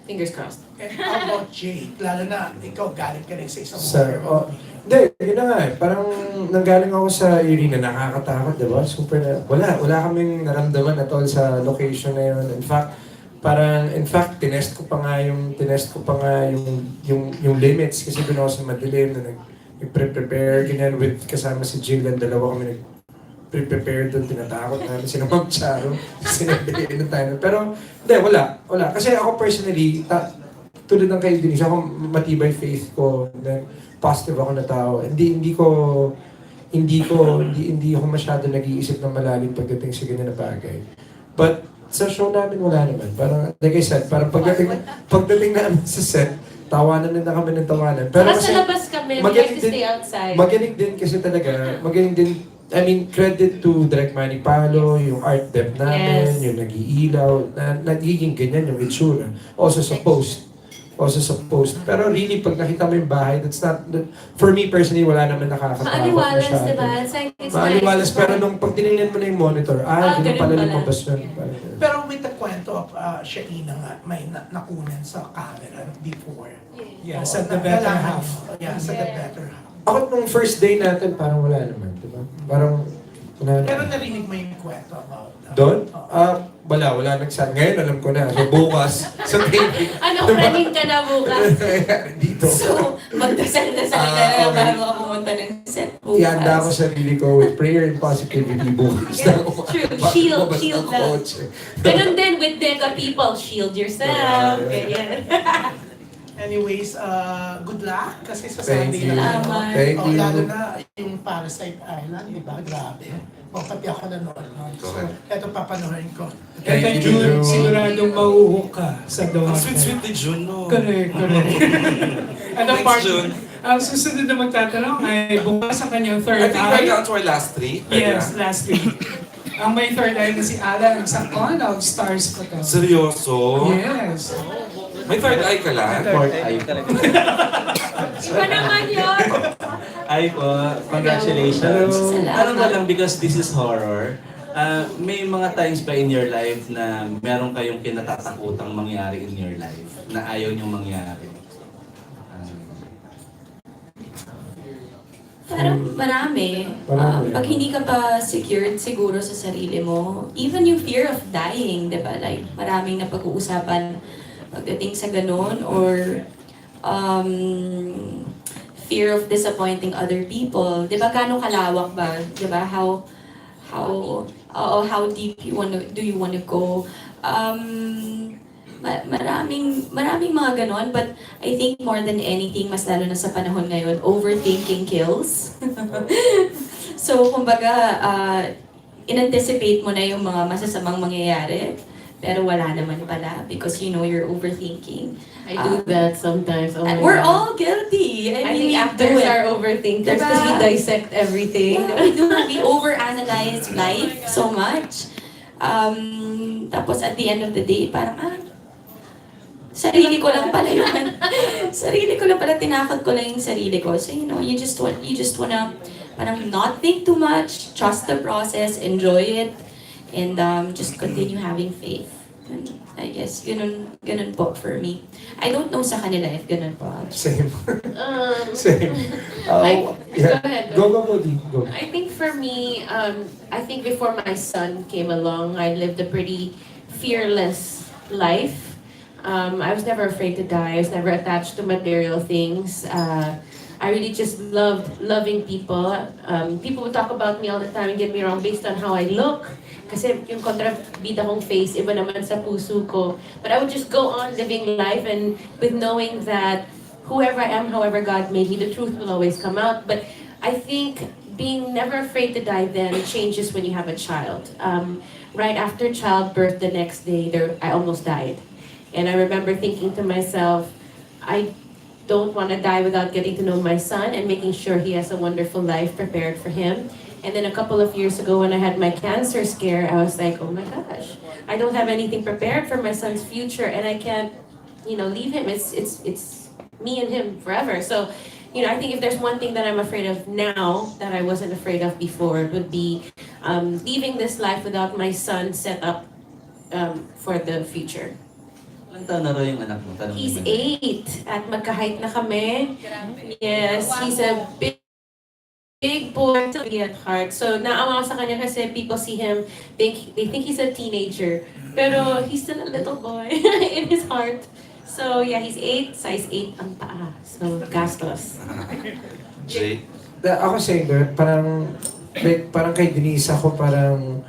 Fingers crossed. And how about Jay? Lalo na, ikaw galing ka rin sa isang Sir, horror movie. hindi, yun na nga eh. Parang nanggaling ako sa arena, nakakatakot, di ba? Super na, wala kaming naramdaman at all sa location na yun. In fact, tinest ko pa nga yung limits kasi doon ako sa madilim na nag-prepare, ganyan, with kasama si Jill, and dalawa kami nag-prepare doon, tinatakot namin, sino Ma'am Charo, sinabihin na tayo. Pero, hindi, wala. Kasi ako personally, tulad ng kay Denise, ako matibay faith ko, positive ako na tao. Hindi ko masyado nag-iisip ng malalim pagdating sa ganyan na bagay. But sa show namin wala naman. Parang, like I said, parang pagdating namin sa set, tawanan na kami ng tawanan. Pero Kasi sa labas kami, we like to stay outside. Magaling din kasi talaga, I mean, credit to Direk Manny Palo, yung art depth namin, Yes. yung nag-iilaw, nagiging ganyan yung itsura. Also sa post. Pero really, pag nakita mo yung bahay, for me personally, wala naman nakakatakot Maaliwalas, masyado. diba? It's like, it's Maaliwalas, nice. pero nung pag tinignan mo na yung monitor, ganun ganun pala pala. lumabas yun. Pero with the kwento of Shaina nga, may nakunan sa camera before. Yeah, sa The Better Half. Yeah, sa The Better Half. Ako nung first day natin, parang wala naman, di ba? Parang, wala Pero naman. narinig mo yung kwento about that. Doon? Wala nagsabi. Ngayon alam ko na. So bukas, sa taping. Praning ka na bukas. Dito. So, magdasal-dasal ka na bago ka pumunta ng set bukas. Ihanda ko sarili ko with prayer and positivity bukas. True. Shield lang. Ganun din with the people. Shield yourself. Ganyan. Anyways, good luck kasi sa Thank Sunday you. na Salamat. Thank you. Lalo na yung Parasite Island, di ba? Grabe. Pati ako nanood nun. So, eto papanorin ko. Kaya Thank you, June, June. siguradong mauhok ka sa Ang dawan. sweet-sweet ni June, no? Correct. Ano Thanks, part? June. Ang susunod na magtatanong ay bukas ang kanyang I third think we're eye. down to our last three. Yes, last week. Ang may third eye na si Alan, ang sakon of stars ko to. Seryoso? Yes. May third eye ka lang? Iba naman yun. Ay po, congratulations. Salamat. Ano ba lang, because this is horror, may mga times ba in your life na meron kayong kinatatakutang mangyari in your life na ayaw niyong mangyari? Parang marami. Pag hindi ka pa secured siguro sa sarili mo, even yung fear of dying, di ba? Like, maraming napag-uusapan pagdating sa ganun, or fear of disappointing other people. Di ba, gano'ng kalawak ba? Di ba? How deep do you want to go? maraming mga ganon, but I think more than anything, mas lalo na sa panahon ngayon, overthinking kills. So, kumbaga, in-anticipate mo na yung mga masasamang mangyayari, pero wala naman pala because you know you're overthinking. I do that sometimes. Oh my And we're God. all guilty. I mean, think we actors do it. are overthinkers because we Diba? dissect everything. Yeah, we overanalyze life so much. Tapos at the end of the day, parang, sarili ko lang pala yun. Sarili ko lang pala, tinakot ko lang yung sarili ko. So, you know, you just wanna parang not think too much, trust the process, enjoy it, and just continue having faith. And I guess, ganun po for me. I don't know sa kanila if ganun po. Same. Um, Same. Go ahead. Go, Di. Go. I think for me, I think before my son came along, I lived a pretty fearless life. I was never afraid to die. I was never attached to material things. I really just loved loving people. People would talk about me all the time and get me wrong based on how I look. Kasi yung kontrabida kong face, iba naman sa puso ko. But I would just go on living life and with knowing that whoever I am, however God made me, the truth will always come out. But I think being never afraid to die then changes when you have a child. Right after childbirth, the next day, I almost died. And I remember thinking to myself, I don't want to die without getting to know my son and making sure he has a wonderful life prepared for him. And then a couple of years ago when I had my cancer scare, I was like, oh my gosh, I don't have anything prepared for my son's future and I can't, leave him. It's me and him forever. So, I think if there's one thing that I'm afraid of now that I wasn't afraid of before, it would be leaving this life without my son set up for the future. Ilang taon na raw yung anak mo? Tanong He's mo. 8 at magka-height na kami. Yes, he's a big boy to be at heart. So naawa ko sa kanya kasi people see him, they think he's a teenager. Pero he's still a little boy in his heart. So yeah, he's 8, size 8 ang paa. So gastos. Jay? Ako saying that, parang kay Denise ako parang,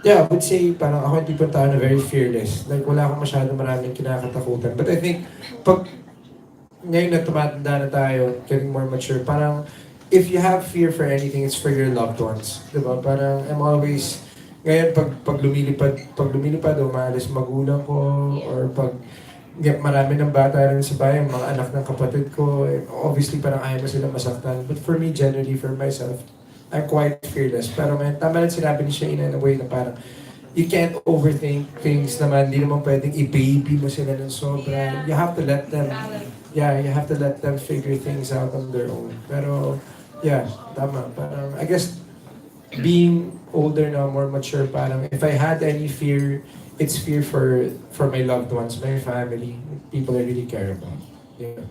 I would say parang ako yung tipong tao na very fearless. Like wala akong masyado maraming kinakatakutan. But I think, pag ngayon na tumatanda na tayo, getting more mature, parang if you have fear for anything, it's for your loved ones. Diba? Parang I'm always, ngayon pag lumilipad o maalis magulang ko, or pag marami ng bata rin sa bayan, mga anak ng kapatid ko, obviously parang ayaw mo sila masaktan. But for me, generally, for myself, I'm quite fearless. Pero ngayon, tama lang sinabi ni Shaina in a way na parang you can't overthink things naman. Hindi naman pwedeng i-baby mo sila ng sobra. You have to let them, you have to let them figure things out on their own. Pero, tama. Parang, I guess, being older now, more mature, parang if I had any fear, it's fear for my loved ones, my family, people I really care about. Yeah.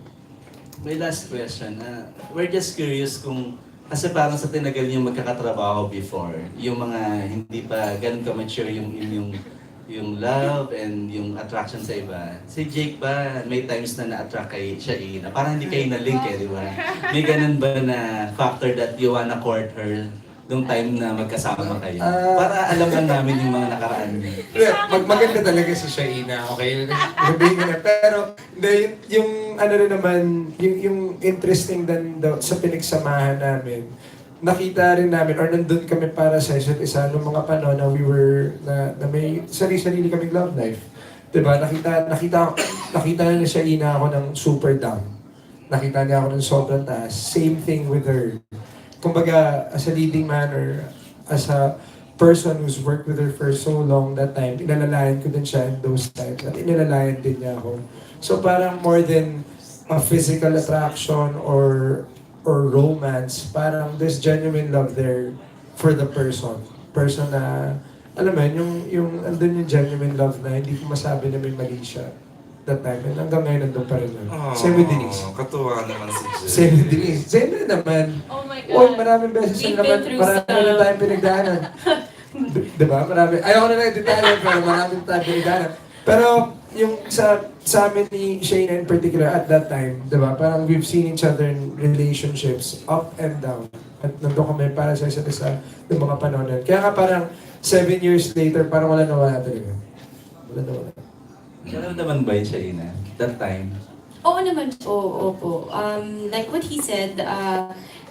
My last question. We're just curious kung, kasi parang sa tinagal yung magkakatrabaho before, yung mga hindi pa ganun ka-mature yung love and yung attraction sa iba. Si Jake ba, may times na na-attract kay Shaina? Parang hindi kayo na-link di ba? May ganun ba na factor that you wanna court her nung time na magkasama kayo? Para alam lang namin yung mga nakaraan niyo. Maganda talaga si Shaina, okay? Sabihin ko na. Pero, yung ano rin naman, yung interesting din sa pinagsamahan namin, nakita rin namin, or nandun kami para sa isa't isa noong mga panahon na na may sarili-sarili kaming love life. Diba? Nakita na ni Shaina ako ng super down. Nakita niya ako ng sobrang taas. Same thing with her. Kumbaga, as a leading man or as a person who's worked with her for so long that time, inalalayan ko din siya in those times. At inalalayan din niya ako. So parang more than a physical attraction or romance, parang there's genuine love there for the person. Person na, alam mo yun, andun yung genuine love na hindi ko masabi na may mali siya that time. And hanggang ngayon nandun pa rin yun. Same with Denise. Katuwa naman si Jay. Same with Denise. Same rin naman. Oh my Oy, God. maraming beses We've na been naman, through marami na tayong pinagdaanan. Diba? Ayaw ko na lang detalye, pero marami na tayong pinagdaanan. Pero yung sa amin ni Shaina in particular at that time, diba? Parang we've seen each other in relationships up and down. At nandun kami para sa isa't isa ng mga panahon. Kaya nga parang 7 years later, parang wala talaga. Wala. Ganun naman ba yun, Shaina? That time? Oo naman po, opo. Like what he said,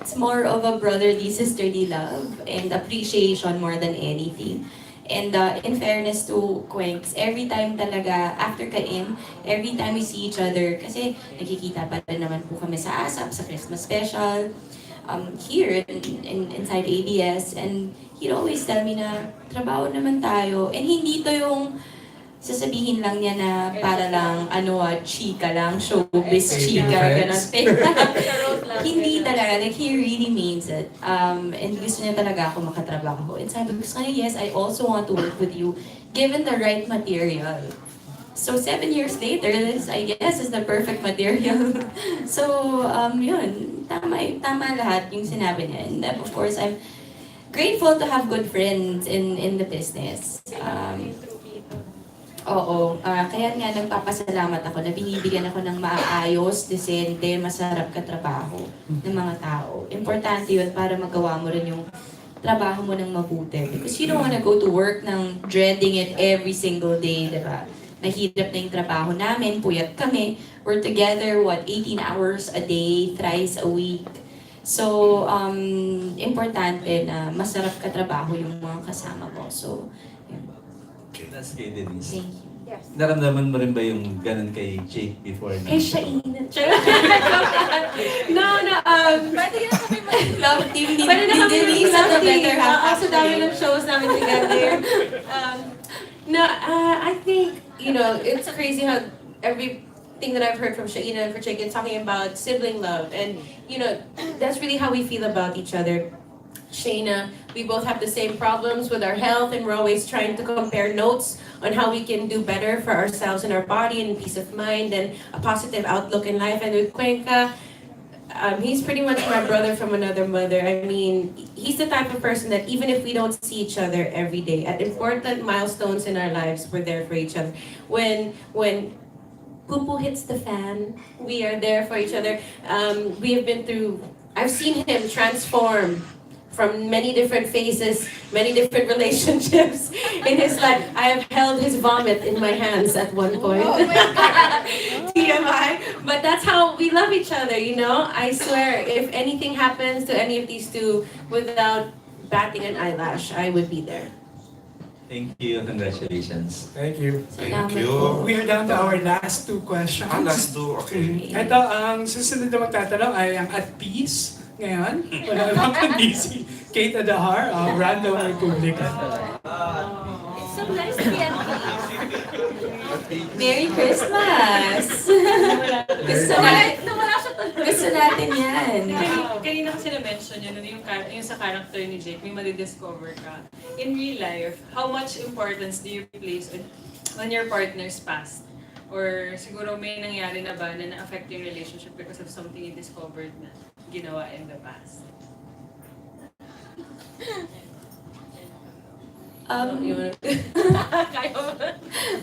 it's more of a brotherly, sisterly love and appreciation more than anything. And in fairness to Quenks, every time talaga, after Kain, every time we see each other, kasi nagkikita pa rin naman po kami sa ASAP, sa Christmas special, here inside ABS, and he'd always tell me na, trabaho naman tayo. And hindi to yung sasabihin lang niya na para lang, chika lang, showbiz chika, gano'n. Hindi talaga, like he really means it. And gusto niya talaga ako makatrabaho. And sabi ko sa kanya, yes, I also want to work with you, given the right material. So 7 years later, this, I guess, is the perfect material. So, yun, tama lahat yung sinabi niya. And of course, I'm grateful to have good friends in the business. Kaya nga nagpapasalamat ako na binibigyan ako ng maayos, desente, masarap katrabaho ng mga tao. Importante yun para magawa mo rin yung trabaho mo ng mabuti. Because you don't wanna go to work ng dreading it every single day, di ba? Mahirap na yung trabaho namin, puyat kami. We're together, 18 hours a day, thrice a week. So, importante na masarap katrabaho yung mga kasama mo. So, That's kay Denise. thank you. Naramdaman mo rin ba yung ganun kay Jake before na? Kay SHAINA. No, pwede na kami Love team ni Pwede na kami Denise at the better half. Sa dami ng shows namin together. I think, it's crazy how everything that I've heard from SHAINA and for Jake is talking about sibling love. And, that's really how we feel about each other. SHAINA, we both have the same problems with our health, and we're always trying to compare notes on how we can do better for ourselves and our body and peace of mind and a positive outlook in life. And with Cuenca, he's pretty much my brother from another mother. I mean, he's the type of person that even if we don't see each other every day, at important milestones in our lives, we're there for each other. When poo-poo hits the fan, we are there for each other. I've seen him transform from many different phases, many different relationships in his life. I have held his vomit in my hands at one point. Oh my God. TMI. But that's how we love each other, I swear, if anything happens to any of these two without batting an eyelash, I would be there. Thank you. Congratulations. Thank you. Thank you. We are down to our last two questions. Last two, okay. Ito, ang susunod na magtatanong ay ang At Peace. Ngayon, wala naman kundi si Kate Adahar, Random Republica. It's so nice to be at Merry Christmas! Gusto natin yan. Kanina kasi na-mention yun, yung sa character ni Jake, may madidiscover ka. In real life, how much importance do you place on your partner's past? Or siguro may nangyari na ba na na-affect yung relationship because of something you discovered na ginawa in the past?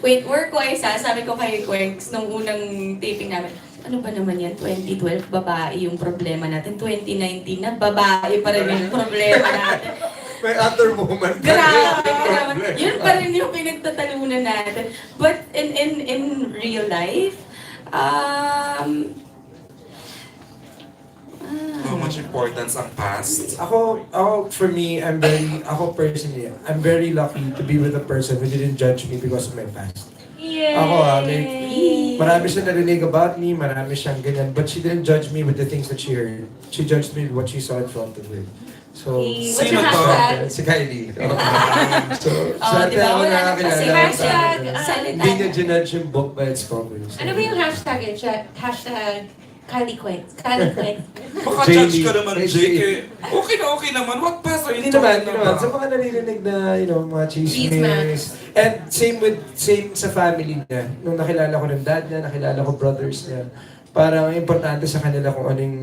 Wait, work-wise sabi ko kay Quenks nung unang taping namin, ano ba naman yan, 2012, babae yung problema natin. 2019 na, babae pa rin yung problema natin. May other moment. Grabe. Yun pa rin yung pinagtatalunan natin. But in real life, How much importance ang past? For me, ako personally, I'm very lucky to be with a person who didn't judge me because of my past. Yay! Marami siya narinig about me, marami siyang ganyan, but she didn't judge me with the things that she heard. She judged me with what she saw in front of her. So, What's your hashtag? si Kylie. So, di ba? Wala na kasi hashtag, Hindi niya ginudge yung book by its cover. So, Ano ba yung hashtag? Hashtag Kylie Quenks. Kylie Quenks. Baka-judge ka naman, Jake. Okay naman. What past are you Hindi naman. talking about? Sa mga naririnig na, mga Chismis. chismis. And same sa family niya. Nung nakilala ko ng dad niya, nakilala ko brothers niya. Parang importante sa kanila kung anong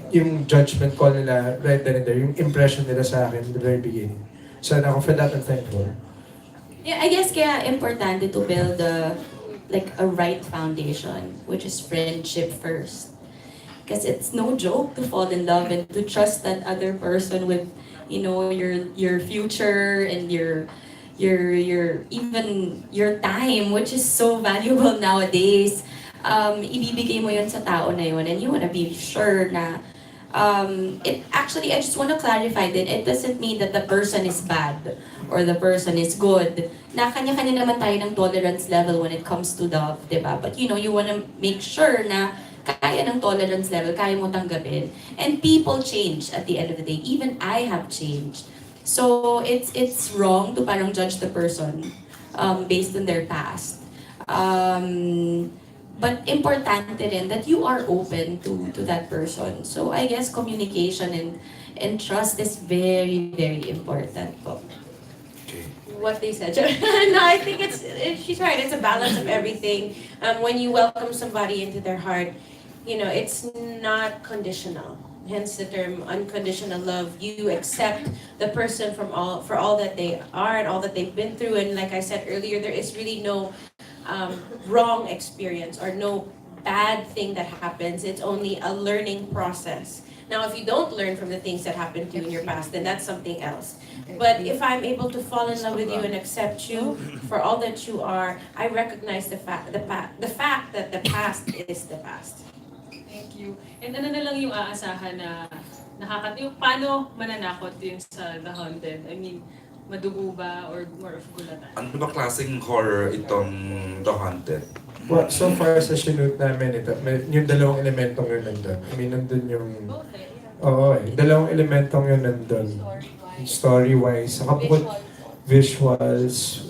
yung judgment call nila right then and there, yung impression nila sa akin in the very beginning. So ako for that I'm thankful. yeah, I guess kaya importante to build a right foundation, which is friendship first. Because it's no joke to fall in love and to trust that other person with, your future and your even your time, which is so valuable nowadays. Ibibigay mo yun sa tao na yun, and you wanna be sure na it actually, I just want to clarify that it doesn't mean that the person is bad or the person is good. Na kanya-kanya naman tayo ng tolerance level when it comes to love, diba? But you know, you want to make sure na kaya ng tolerance level, kaya mo tanggapin. And people change at the end of the day. Even I have changed. So it's wrong to parang judge the person based on their past. But importante rin that you are open to that person. So I guess communication and trust is very, very important po. What they said. No, I think she's right. It's a balance of everything. When you welcome somebody into their heart, you know, it's not conditional. Hence the term unconditional love. You accept the person for all that they are and all that they've been through. And like I said earlier, there is really no wrong experience or no bad thing that happens. It's only a learning process. Now, if you don't learn from the things that happened to you in your past, then that's something else. But if I'm able to fall in love with you and accept you for all that you are, I recognize the fact that the past is the past. Thank you. And ano na lang yung aasahan na yung paano mananakot yung sa The Haunted? I mean, madugo ba or more of gulatan? Ano ba klaseng horror itong The Haunted? Well, so far sa sinunod namin ito, yung dalawang elementong yun nandun. I mean, nandun yung... Oo dalawang elementong yun nandun. Story-wise, saka bukod visuals,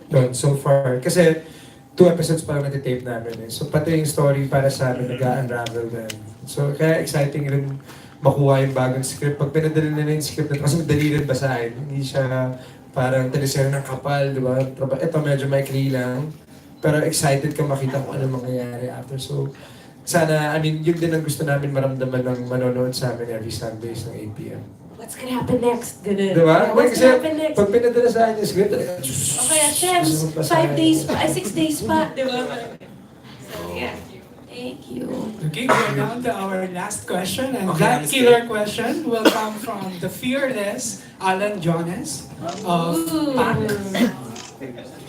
yun, so far. Kasi 2 episodes pa lang natitape namin eh. So pati yung story para sa amin nag-unravel din. So kaya exciting rin makuha yung bagong script. Pag pinadala nila yung script natin, kasi madali rin basahin. Hindi siya parang teleserye ng kapal, di ba? Ito medyo maikli lang. Pero excited ka makita kung ano mangyayari after. So sana, I mean, yun din ang gusto namin maramdaman ng manonood sa amin every Sundays ng 8 p.m. What's gonna happen next? Ganun. Di ba? What's Kasi gonna happen next? pag pinadala sa akin yung script, Okay, Shems, 5 days pa, 6 days pa, di ba? So, yeah. Thank you. Okay, we're down to our last question, and Okay, that I'm killer question will come from the fearless Alan Jones of Pasko.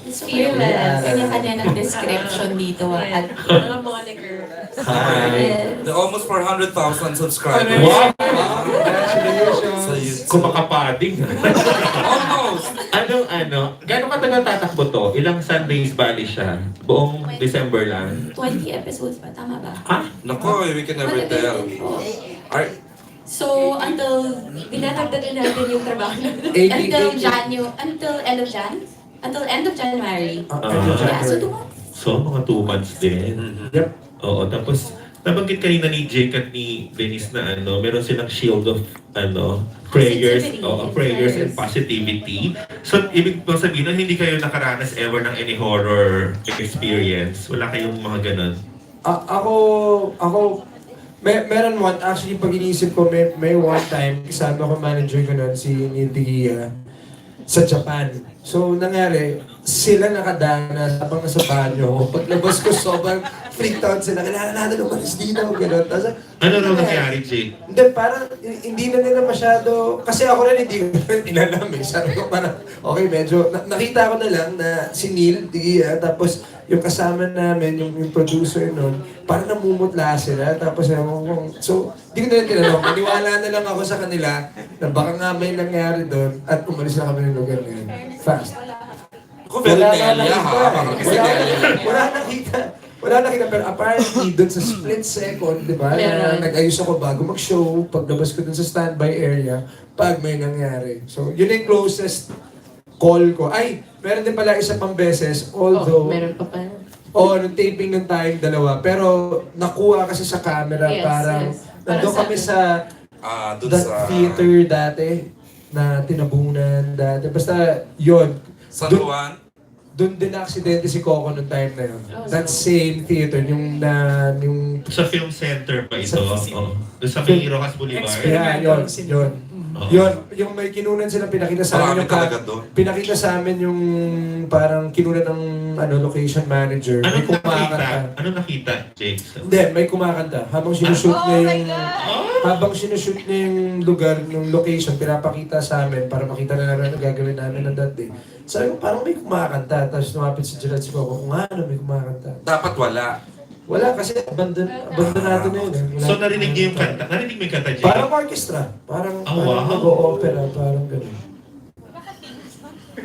It's fearless. Kanya-kanya ng description dito. At Mga moniker. Hi! The almost 400,000 subscribers. Wow! Sa YouTube. Kumakapading. Almost! Gano'ng katagal tatakbo to? Ilang Sundays bali siya? Buong December lang? 20 episodes pa, tama ba? Nako, we can never tell. Alright. So, until dinadagdagan natin yung trabaho natin. Until end of Jan? Until end of January. Yeah, so 2 months. So, mga 2 months din. Yep. Oo, tapos nabanggit kanina ni Jake at ni Denise na meron silang shield of prayers, Positivity. prayers and positivity. So, ibig bang sabihin na hindi kayo nakaranas ever ng any horror experience? Wala kayong mga ganun? Ako, meron one, actually pag inisip ko, may one time, kasama ko manager ko nun, si Nidia, sa Japan. So, nangyari, sila nakadanas habang nasa banyo. Paglabas ko, sobrang freaked out sila. Kailangan natin umalis dito, gano'n. Tapos, Ano raw nangyari, Jake? hindi, parang hindi na nila masyado, kasi ako rin hindi ko rin inalam eh. Sabi ko parang, okay, medyo, nakita ko na lang na si Neil, tapos yung kasama namin, yung producer nun, parang namumutla sila. Tapos, so, hindi ko na rin tinanong. Maniwala na lang ako sa kanila na baka nga may nangyari doon at umalis na kami ng lugar na yun. Fast. Ako, very Nelia ha. Baka kasi Nelia. Wala nakita, pero apparently doon sa split second, di ba, na nag-ayos ako bago mag-show, paglabas ko doon sa standby area, pag may nangyari. So, yun yung closest call ko. Ay, meron din pala isa pang beses, although... Meron pa pa. nung taping ng tayong dalawa, pero nakuha kasi sa camera, parang nandun kami sa theater dati, na tinabunan dati. Basta, yun. San Juan? Doon din na-aksidente si Coco noong time na yun. That same theater, yung Sa film center pa ito. Doon sa may Rocas Boulevard. Yeah, yun. Yung may kinunan sila, pinakita sa Marami amin yung talaga doon. pinakita sa amin yung parang kinunan ng location manager. May Anong nakita? kumakanta. Anong nakita, Jake? Hindi, may kumakanta. Habang sinushoot niya yung habang sinushoot niya yung lugar, yung location, pinapakita sa amin para makita na namin ang gagawin namin ng that day. Sabi ko, parang may kumakanta. Tapos lumapit si Gerald si Coco, kung ano, may kumakanta. Dapat wala. Wala kasi abandonado na yun. Wala. So narinig niyo yung kanta? Narinig mo yung kanta, Jake? Parang orchestra. Parang, Oh, wow. nag-o-opera. Parang gano'n.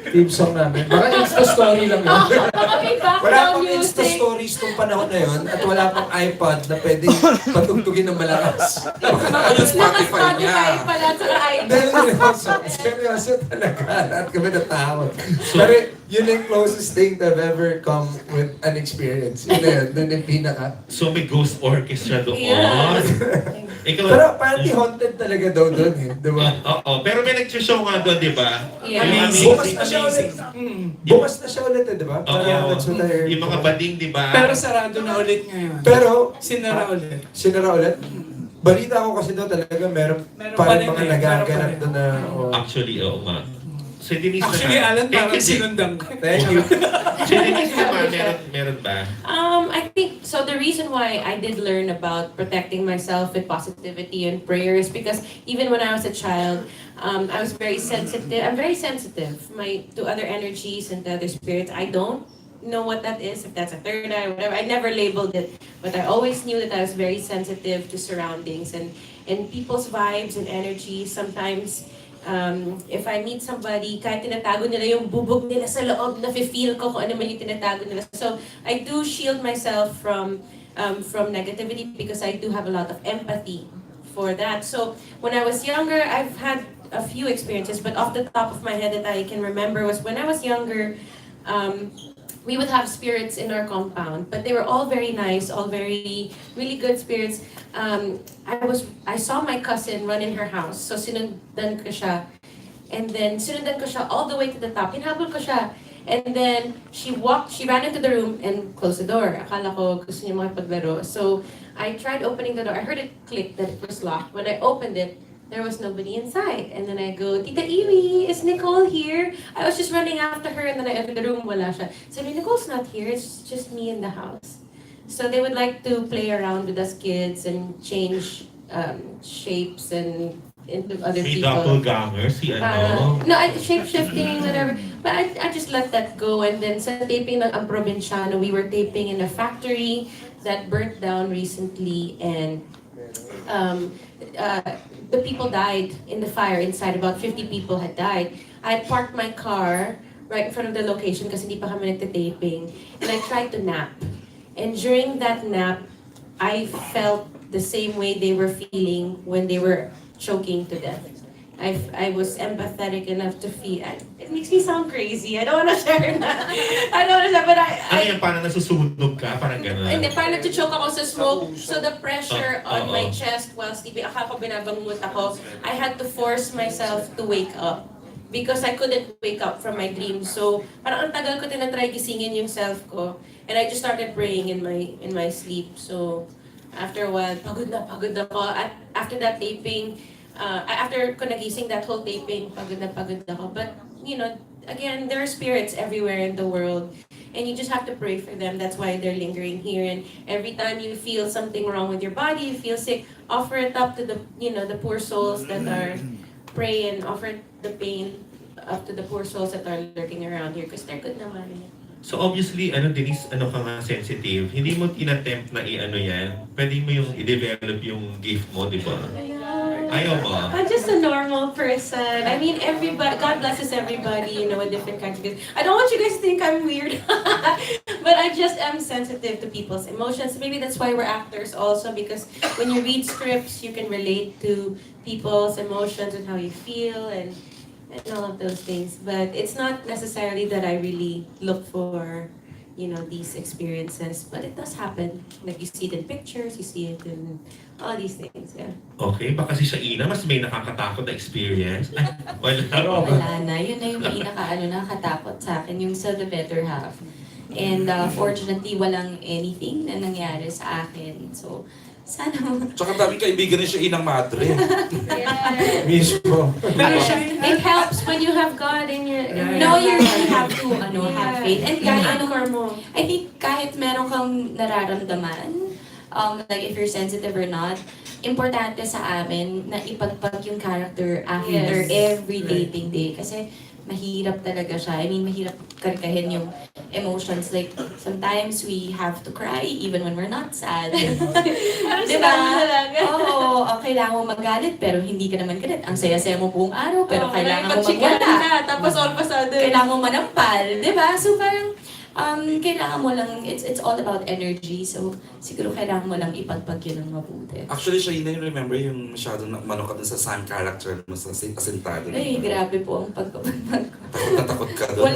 Theme song namin. Baka Insta story lang yun. Baka may Wala background pang Insta music. stories nung panahon na yun at wala pang iPad na pwedeng patugtugin ng malakas. Baka na yung Spotify niya. Naka-Spotify pala sa iPad. Dahil seryoso talaga. Lahat kami natakot. Pero yun yung closest thing to have ever come with an experience. Yun na yun. Yun yung pinaka. So may ghost orchestra doon. Yeah. Ikaw, Pero apparently haunted talaga daw doon eh. Diba? Oo, pero may nag-show nga doon, di ba? Yeah. Yung Bukas na siya ulit. Bukas na siya ulit eh, diba? Oo, Parang that's what I heard. yung mga bading, di ba? Pero sarado na ulit ngayon. Pero, Sinara ulit. sinara ulit? Balita ko kasi daw talaga meron Meron parang pa rin mga eh, nagaganap meron pa rin. doon na... oh. Actually, oo nga. Si Denise Actually, naman. Alan, Thank parang you, Jake. sinundan ko. Thank you. Si Denise naman, meron ba? I think so. The reason why I did learn about protecting myself with positivity and prayer is because even when I was a child, I was very sensitive. I'm very sensitive to other energies and to other spirits. I don't know what that is, if that's a third eye, whatever. I never labeled it, but I always knew that I was very sensitive to surroundings and people's vibes and energy. Sometimes, if I meet somebody, kahit tinatago nila yung bubog nila sa loob, nafe-feel ko kung ano man yung tinatago nila. So, I do shield myself from negativity because I do have a lot of empathy for that. So, when I was younger, I've had a few experiences, but off the top of my head that I can remember was when I was younger, we would have spirits in our compound, but they were all very nice, all very, really good spirits. I saw my cousin run in her house, so sinundan ko siya. And then sinundan ko siya all the way to the top. Hinabol ko siya. And then she ran into the room and closed the door. Akala ko gusto niya makipaglaro. So I tried opening the door. I heard it click that it was locked. When I opened it, there was nobody inside. And then I go, Tita Amy, is Nicole here? I was just running after her and then I entered the room, wala siya. Sabi, Nicole's not here, it's just me in the house. So they would like to play around with us kids and change shapes and into other May people. doppelganger, si ano? No, shape-shifting, whatever. But I just let that go. And then sa taping ng Ang Probinsyano, we were taping in a factory that burnt down recently and the people died in the fire inside. About 50 people had died. I parked my car right in front of the location kasi hindi pa kami nagtitaping. And I tried to nap. And during that nap, I felt the same way they were feeling when they were choking to death. I was empathetic enough to feel. It makes me sound crazy. I don't want to share na. I don't want to share, but Ano yan, parang nasusunog ka? Parang gano'n? Hindi, parang nag-choke ako sa smoke. So the pressure on my Oo. chest while sleeping, akala ko binabangungot ako. I had to force myself to wake up because I couldn't wake up from my dream. So parang ang tagal ko tinatry gisingin yung self ko. And I just started praying in my sleep. So after a while, pagod na ako. After that taping, after ko nagising that whole taping, pagod na ako. But, you know, again, there are spirits everywhere in the world. And you just have to pray for them. That's why they're lingering here. And every time you feel something wrong with your body, you feel sick, offer it up to the poor souls that are praying. Offer the pain up to the poor souls that are lurking around here because they're good naman. So obviously, Denise, ka nga sensitive. Hindi mo inattempt na i-ano yan. Pwede mo yung i-develop yung gift mo, di ba? Ayaw mo. I'm just a normal person. I mean, everybody, God blesses everybody, with different kinds of gifts. I don't want you guys to think I'm weird. But I just am sensitive to people's emotions. Maybe that's why we're actors also, because when you read scripts, you can relate to people's emotions and how you feel and all of those things. But it's not necessarily that I really look for, these experiences. But it does happen. Like you see it in pictures, you see it in all these things, yeah. Okay, baka si SHAINA mas may nakakatakot na experience. Ay, wala. Wala na. Yun na yung nakakatakot sa akin, yung sa the better half. And fortunately, walang anything na nangyari sa akin. So, Sana. Tsaka daming kaibigan ni Shainang madre. Mismo. It helps when you have God in your... No, you really have to have faith. And kahit Anchor mo. I think kahit meron kang nararamdaman, like if you're sensitive or not, importante sa amin na ipagpag yung character after every dating day. Kasi mahirap talaga siya. I mean, mahirap karkahin yung emotions. Like, sometimes we have to cry even when we're not sad. Diba? Oo, kailangan mo magalit pero hindi ka naman galit. Ang saya-saya mo buong araw pero kailangan mo magwala. Tapos all of a sudden. Kailangan mo manampal. Diba? So parang, kailangan mo lang, it's all about energy. So, siguro kailangan mo lang ipagpag yun ng mabuti. Actually, Shaina, you remember yung masyadong manok ka dun sa sun character mo sa Asintado. Ay, grabe po ang pagpapag. Takot na takot ka doon.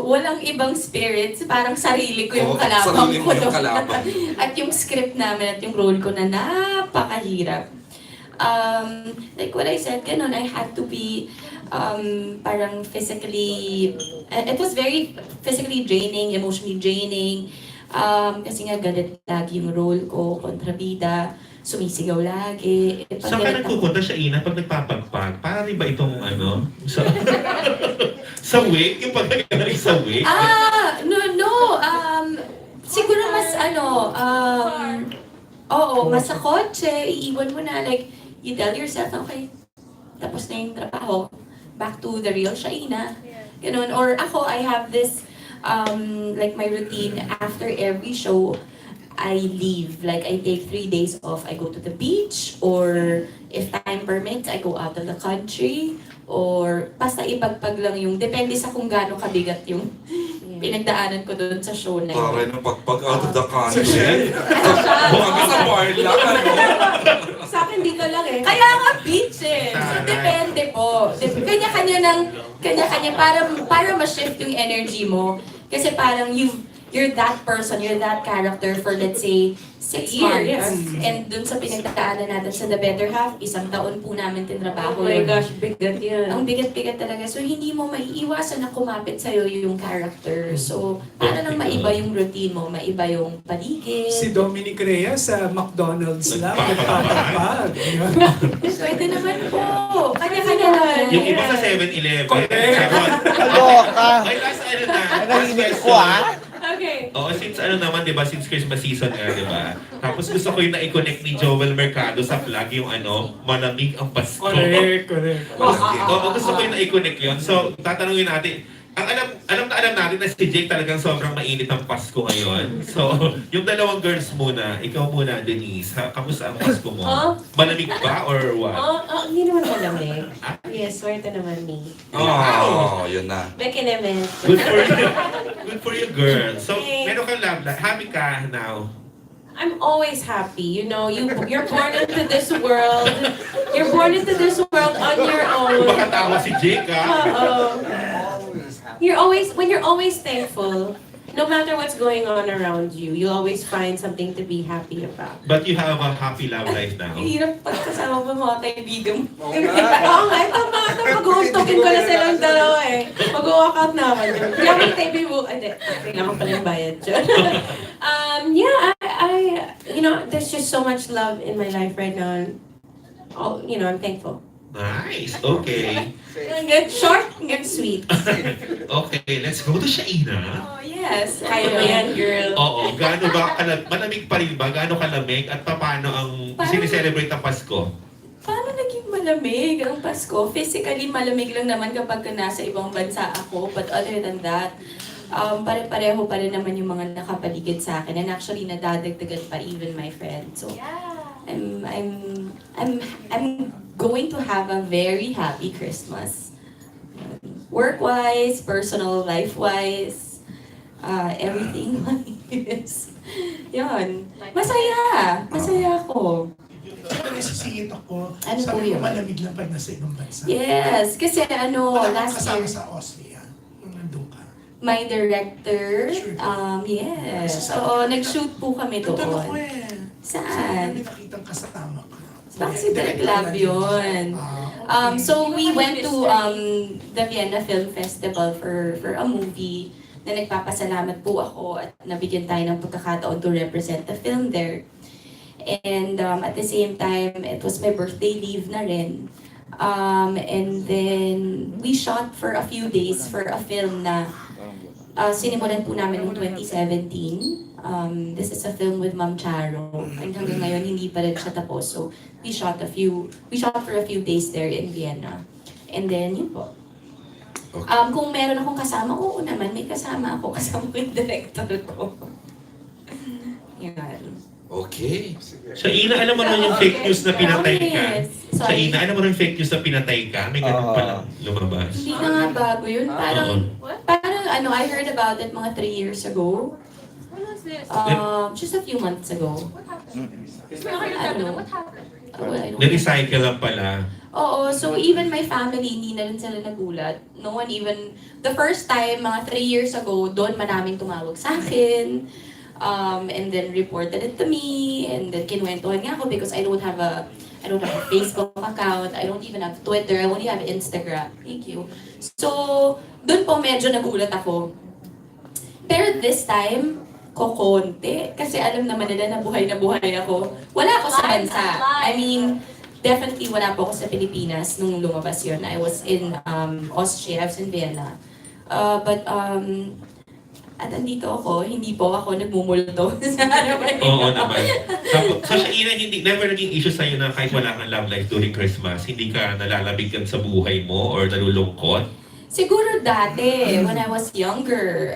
Walang ibang spirits. Parang sarili ko yung Oo, kalabang sarili mo ko. yung kalabang. At yung script namin at yung role ko na napakahirap. Like what I said, ganun, I had to be parang physically, it was very physically draining, emotionally draining. Kasi nga galit lagi yung role ko, kontrabida, sumisigaw lagi. Saan ka nagpupunta siya, Ina, pag nagpapagpag? Paano ba itong sa wake? Yung pag-nagaling sa wake? No. Siguro mas mas sa kotse, iiwan mo na, like, you tell yourself, okay, tapos na yung trabaho, back to the real Shaina. Ganun. Or ako, I have this, like my routine, after every show, I leave. Like, I take 3 days off. I go to the beach, or if time permits, I go out of the country, or basta ipagpag lang yung, depende sa kung gaano kabigat yung pinagdaanan ko doon sa show na yun. Taray ng pagpag out of the country. Buwag ka sa bar lang, Sa akin dito lang eh. Kaya nga beach eh. So depende po. Kanya-kanya para ma-shift yung energy mo. Kasi parang you're that person, you're that character for let's say 6 months. And dun sa pinagdaanan natin sa The Better Half, 1 taon po namin tinrabaho. Oh my gosh, bigat yan. Ang bigat-bigat talaga. So hindi mo maiiwasan na kumapit sa'yo yung character. So para lang maiba yung routine mo, maiba yung paligid. Si Dominic Reyes sa McDonald's lang, nagpapagpag. Pwede naman po. Kanya-kanya lang. Yung iba sa 7-Eleven. Kaloka. Ay, last ano na. Nahimik ko Okay. Oo, since diba, since Christmas season nga, diba? Tapos gusto ko yung na-connect ni Joel Mercado sa vlog, yung malamig ang Pasko. Correct. Oo, gusto ko yung na-connect yun. So, tatanungin natin, alam natin na si Jake talagang sobrang mainit ang Pasko ngayon. So, yung dalawang girls muna, ikaw muna, Denise, kamusta ang Pasko mo? Malamig ba or what? Hindi naman malamig. Yes, swerte naman me. Yun na. Becky naman. Good for you, girl. So, meron kang love life. Happy ka now? I'm always happy. You know, you're born into this world. You're born into this world on your own. Makatawa si Jake, When you're always thankful, no matter what's going on around you, you'll always find something to be happy about. But you have a happy love life now. Hirap pagkasama mo mga kaibigan mo. Oo nga, ito mag-uustokin ko na silang dalawa eh. Mag-walk out na ako dyan. Kaya may tabi mo, kailangan pala yung bayad dyan. There's just so much love in my life right now. I'm thankful. Nice, okay. Hanggang short, hanggang sweet. Okay, let's go to Shaina. Oh, yes. Kaya mo yan, girl. Oo, gaano ba, malamig pa rin ba? Gaano kalamig? At paano ang sineselebrate ang Pasko? Paano naging malamig ang Pasko? Physically, malamig lang naman kapag nasa ibang bansa ako. But other than that, pare-pareho pa rin naman yung mga nakapaligid sa akin. And actually, nadadagdagan pa even my friends. So, I'm going to have a very happy Christmas. Work-wise, personal life-wise, everything-wise. Yun. Masaya. Masaya ako. Nasisingit ako. Ano po Sabi ko yun? malamig lang pag nasa ibang bansa. Yes, kasi last kasama year, sa Austria. Nung nandun ka. my director, yes. Oo, nag-shoot po kami doon. Nandun ako eh. Saan? May nakitang kasama ko. Baka si Direk Lab yun. So we went to the Vienna Film Festival for a movie na nagpapasalamat po ako at nabigyan tayo ng pagkakataon to represent the film there. And at the same time, it was my birthday leave na rin. And then, we shot for a few days for a film na sinimulan po namin noong 2017. This is a film with Ma'am Charo. And hanggang ngayon, hindi pa rin siya tapos. So, we shot for a few days there in Vienna. And then, yun po. Kung meron akong kasama, oo naman, may kasama ako. Kasama ko yung director ko. Yan. Okay. Shaina, alam mo naman yung fake news na pinatay ka? Yes. Sorry. Shaina, alam mo naman yung fake news na pinatay ka? May ganun pala lumabas. Hindi na nga bago yun. Parang I heard about it mga 3 years ago. When was this? Just a few months ago. What happened? What happened? Na-recycle lang pala. Oo, so even my family, hindi na rin sila nagulat. No one even, the first time, mga 3 years ago, doon maraming tumawag sa akin. And then reported it to me, and then kinuwentuhan nga ako because I don't have a Facebook account, I don't even have Twitter, I only have Instagram. Thank you. So, doon po medyo nagulat ako. Pero this time, kokonti. Kasi alam naman nila na buhay ako. Wala ako sa bansa. I mean, definitely wala po ako sa Pilipinas nung lumabas yun. I was in Austria, I was in Vienna. At andito ako, hindi po ako nagmumulto sa harapan. Oo naman. So Shaina, never naging issue sa'yo na kahit wala kang love life during Christmas, hindi ka nalalabigyan sa buhay mo or nalulungkot? Siguro dati, when I was younger,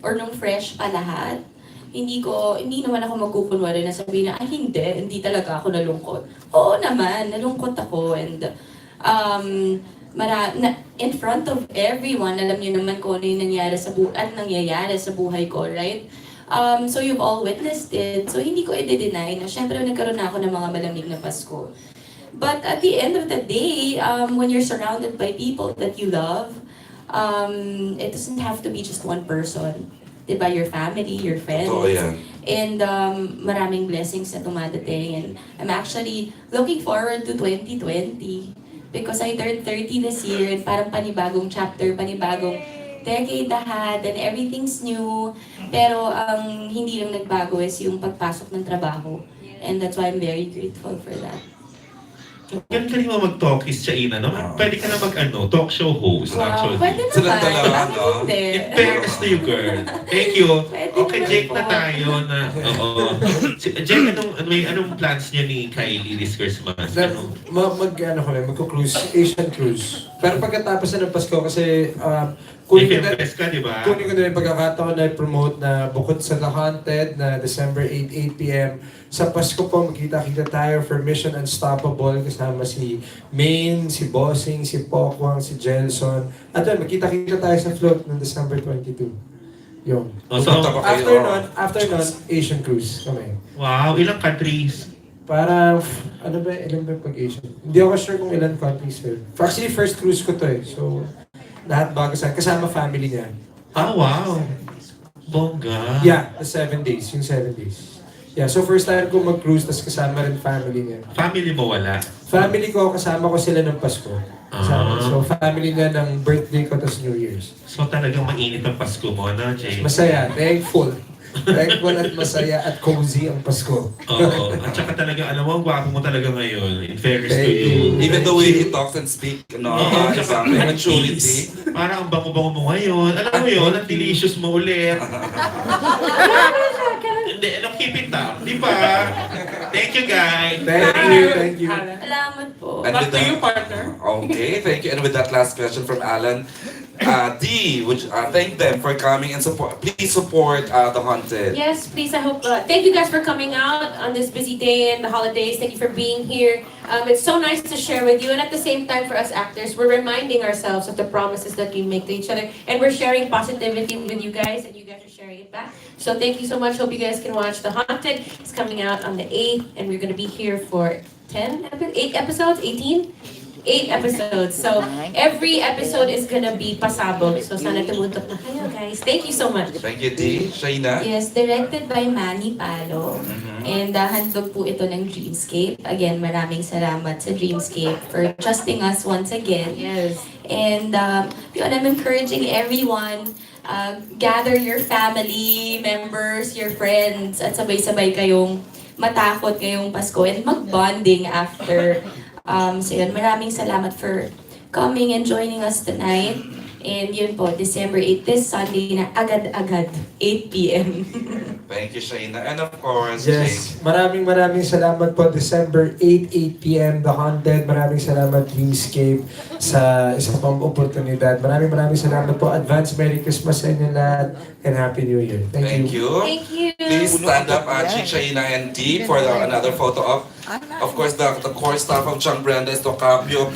or nung fresh pa lahat, hindi naman ako magkukunwari na sabihin na, hindi talaga ako nalungkot. Oo naman, nalungkot ako, and in front of everyone, alam niyo naman kung ano yung nangyayari sa buhay ko, right? So you've all witnessed it. So hindi ko i-deny na syempre nagkaroon na ako ng mga malamig na Pasko. But at the end of the day, when you're surrounded by people that you love, it doesn't have to be just one person. Diba? Your family, your friends. Oh, yeah. And maraming blessings na dumadating. And I'm actually looking forward to 2020. Because I turned 30 this year, and parang panibagong chapter, panibagong decade lahat, and everything's new. Pero ang hindi lang nagbago is yung pagpasok ng trabaho. And that's why I'm very grateful for that. Galing mo mag-talkies, Shaina, no? Pwede ka na talk show host, actually. Pwede naman. Silang dalawa, Bakit no? hindi? In fairness to you, girl. Thank you. Okay, Jake na tayo na, Jake, anong plans niyo ni Kylie this Christmas? Magko-cruise, Asian cruise. Pero pagkatapos na ng Pasko kasi, May Filmfest ka, di ba? kunin ko na yung pagkakataon na promote na bukod sa The Haunted na December 8 p.m. Sa Pasko po, magkita-kita tayo for Mission Unstoppable kasama si Maine, si Bossing, si Pokwang, si Jelson. At yun, magkita-kita tayo sa float ng December 22. Yung. After nun, Asian cruise kami. Wow, ilang countries? Para, ilan ba pag-Asian? Hindi ako sure kung ilan countries sir. Actually, first cruise ko to eh. So, lahat bago sa kasama family niya. Ah, wow. Bongga. Yeah, the 7 days. Yung 7 days. Yeah, so first time ko mag-cruise, tas kasama rin family niya. Family mo wala? Family ko, kasama ko sila ng Pasko. So family niya ng birthday ko, tas New Year's. So talagang mainit ang Pasko mo, no, Jay? Masaya, thankful. Thankful at masaya at cozy ang Pasko. Oo. At saka talaga, alam mo, ang gwapo mo talaga ngayon. In fairness to you. Even the way he talks and speak, maturity. Parang ang bango-bango mo ngayon. Alam mo yun, ang delicious mo ulit. Hindi, keep it up. Di ba? Thank you, guys. Thank you. Salamat po. And Back with to you, that, partner. okay, thank you. And with that last question from Alan, D, would thank them for coming and support. Please support The Haunted. Yes, please. I hope. Thank you guys for coming out on this busy day and the holidays. Thank you for being here. It's so nice to share with you, and at the same time, for us actors, we're reminding ourselves of the promises that we make to each other, and we're sharing positivity with you guys, and you guys are sharing it back. So thank you so much. Hope you guys can watch The Haunted. It's coming out on the 8th, and we're gonna be here for 8 episodes, 18. 8 episodes. So every episode is gonna be pasabog. So sana tumutok na kayo, guys. Thank you so much. Thank you, D. Shaina? Yes, directed by Manny Palo. And handog po ito ng Dreamscape. Again, maraming salamat sa Dreamscape for trusting us once again. Yes. And yun, I'm encouraging everyone, gather your family members, your friends, at sabay-sabay kayong matakot ngayong Pasko and mag-bonding after. So yun, maraming salamat for coming and joining us tonight. And yun po, December 8, this Sunday na agad-agad, 8 p.m. Thank you, Shaina. And of course, Yes, maraming salamat po. December 8, 8 p.m. The Haunted. Maraming salamat Dreamscape sa isang pang oportunidad. Maraming salamat po. Advance Merry Christmas sa inyo lahat and Happy New Year. Thank you. Thank you. Please stand up, Angie, Shaina, and Dee for another photo of course, the core staff of Chang Brenda is Tocapio,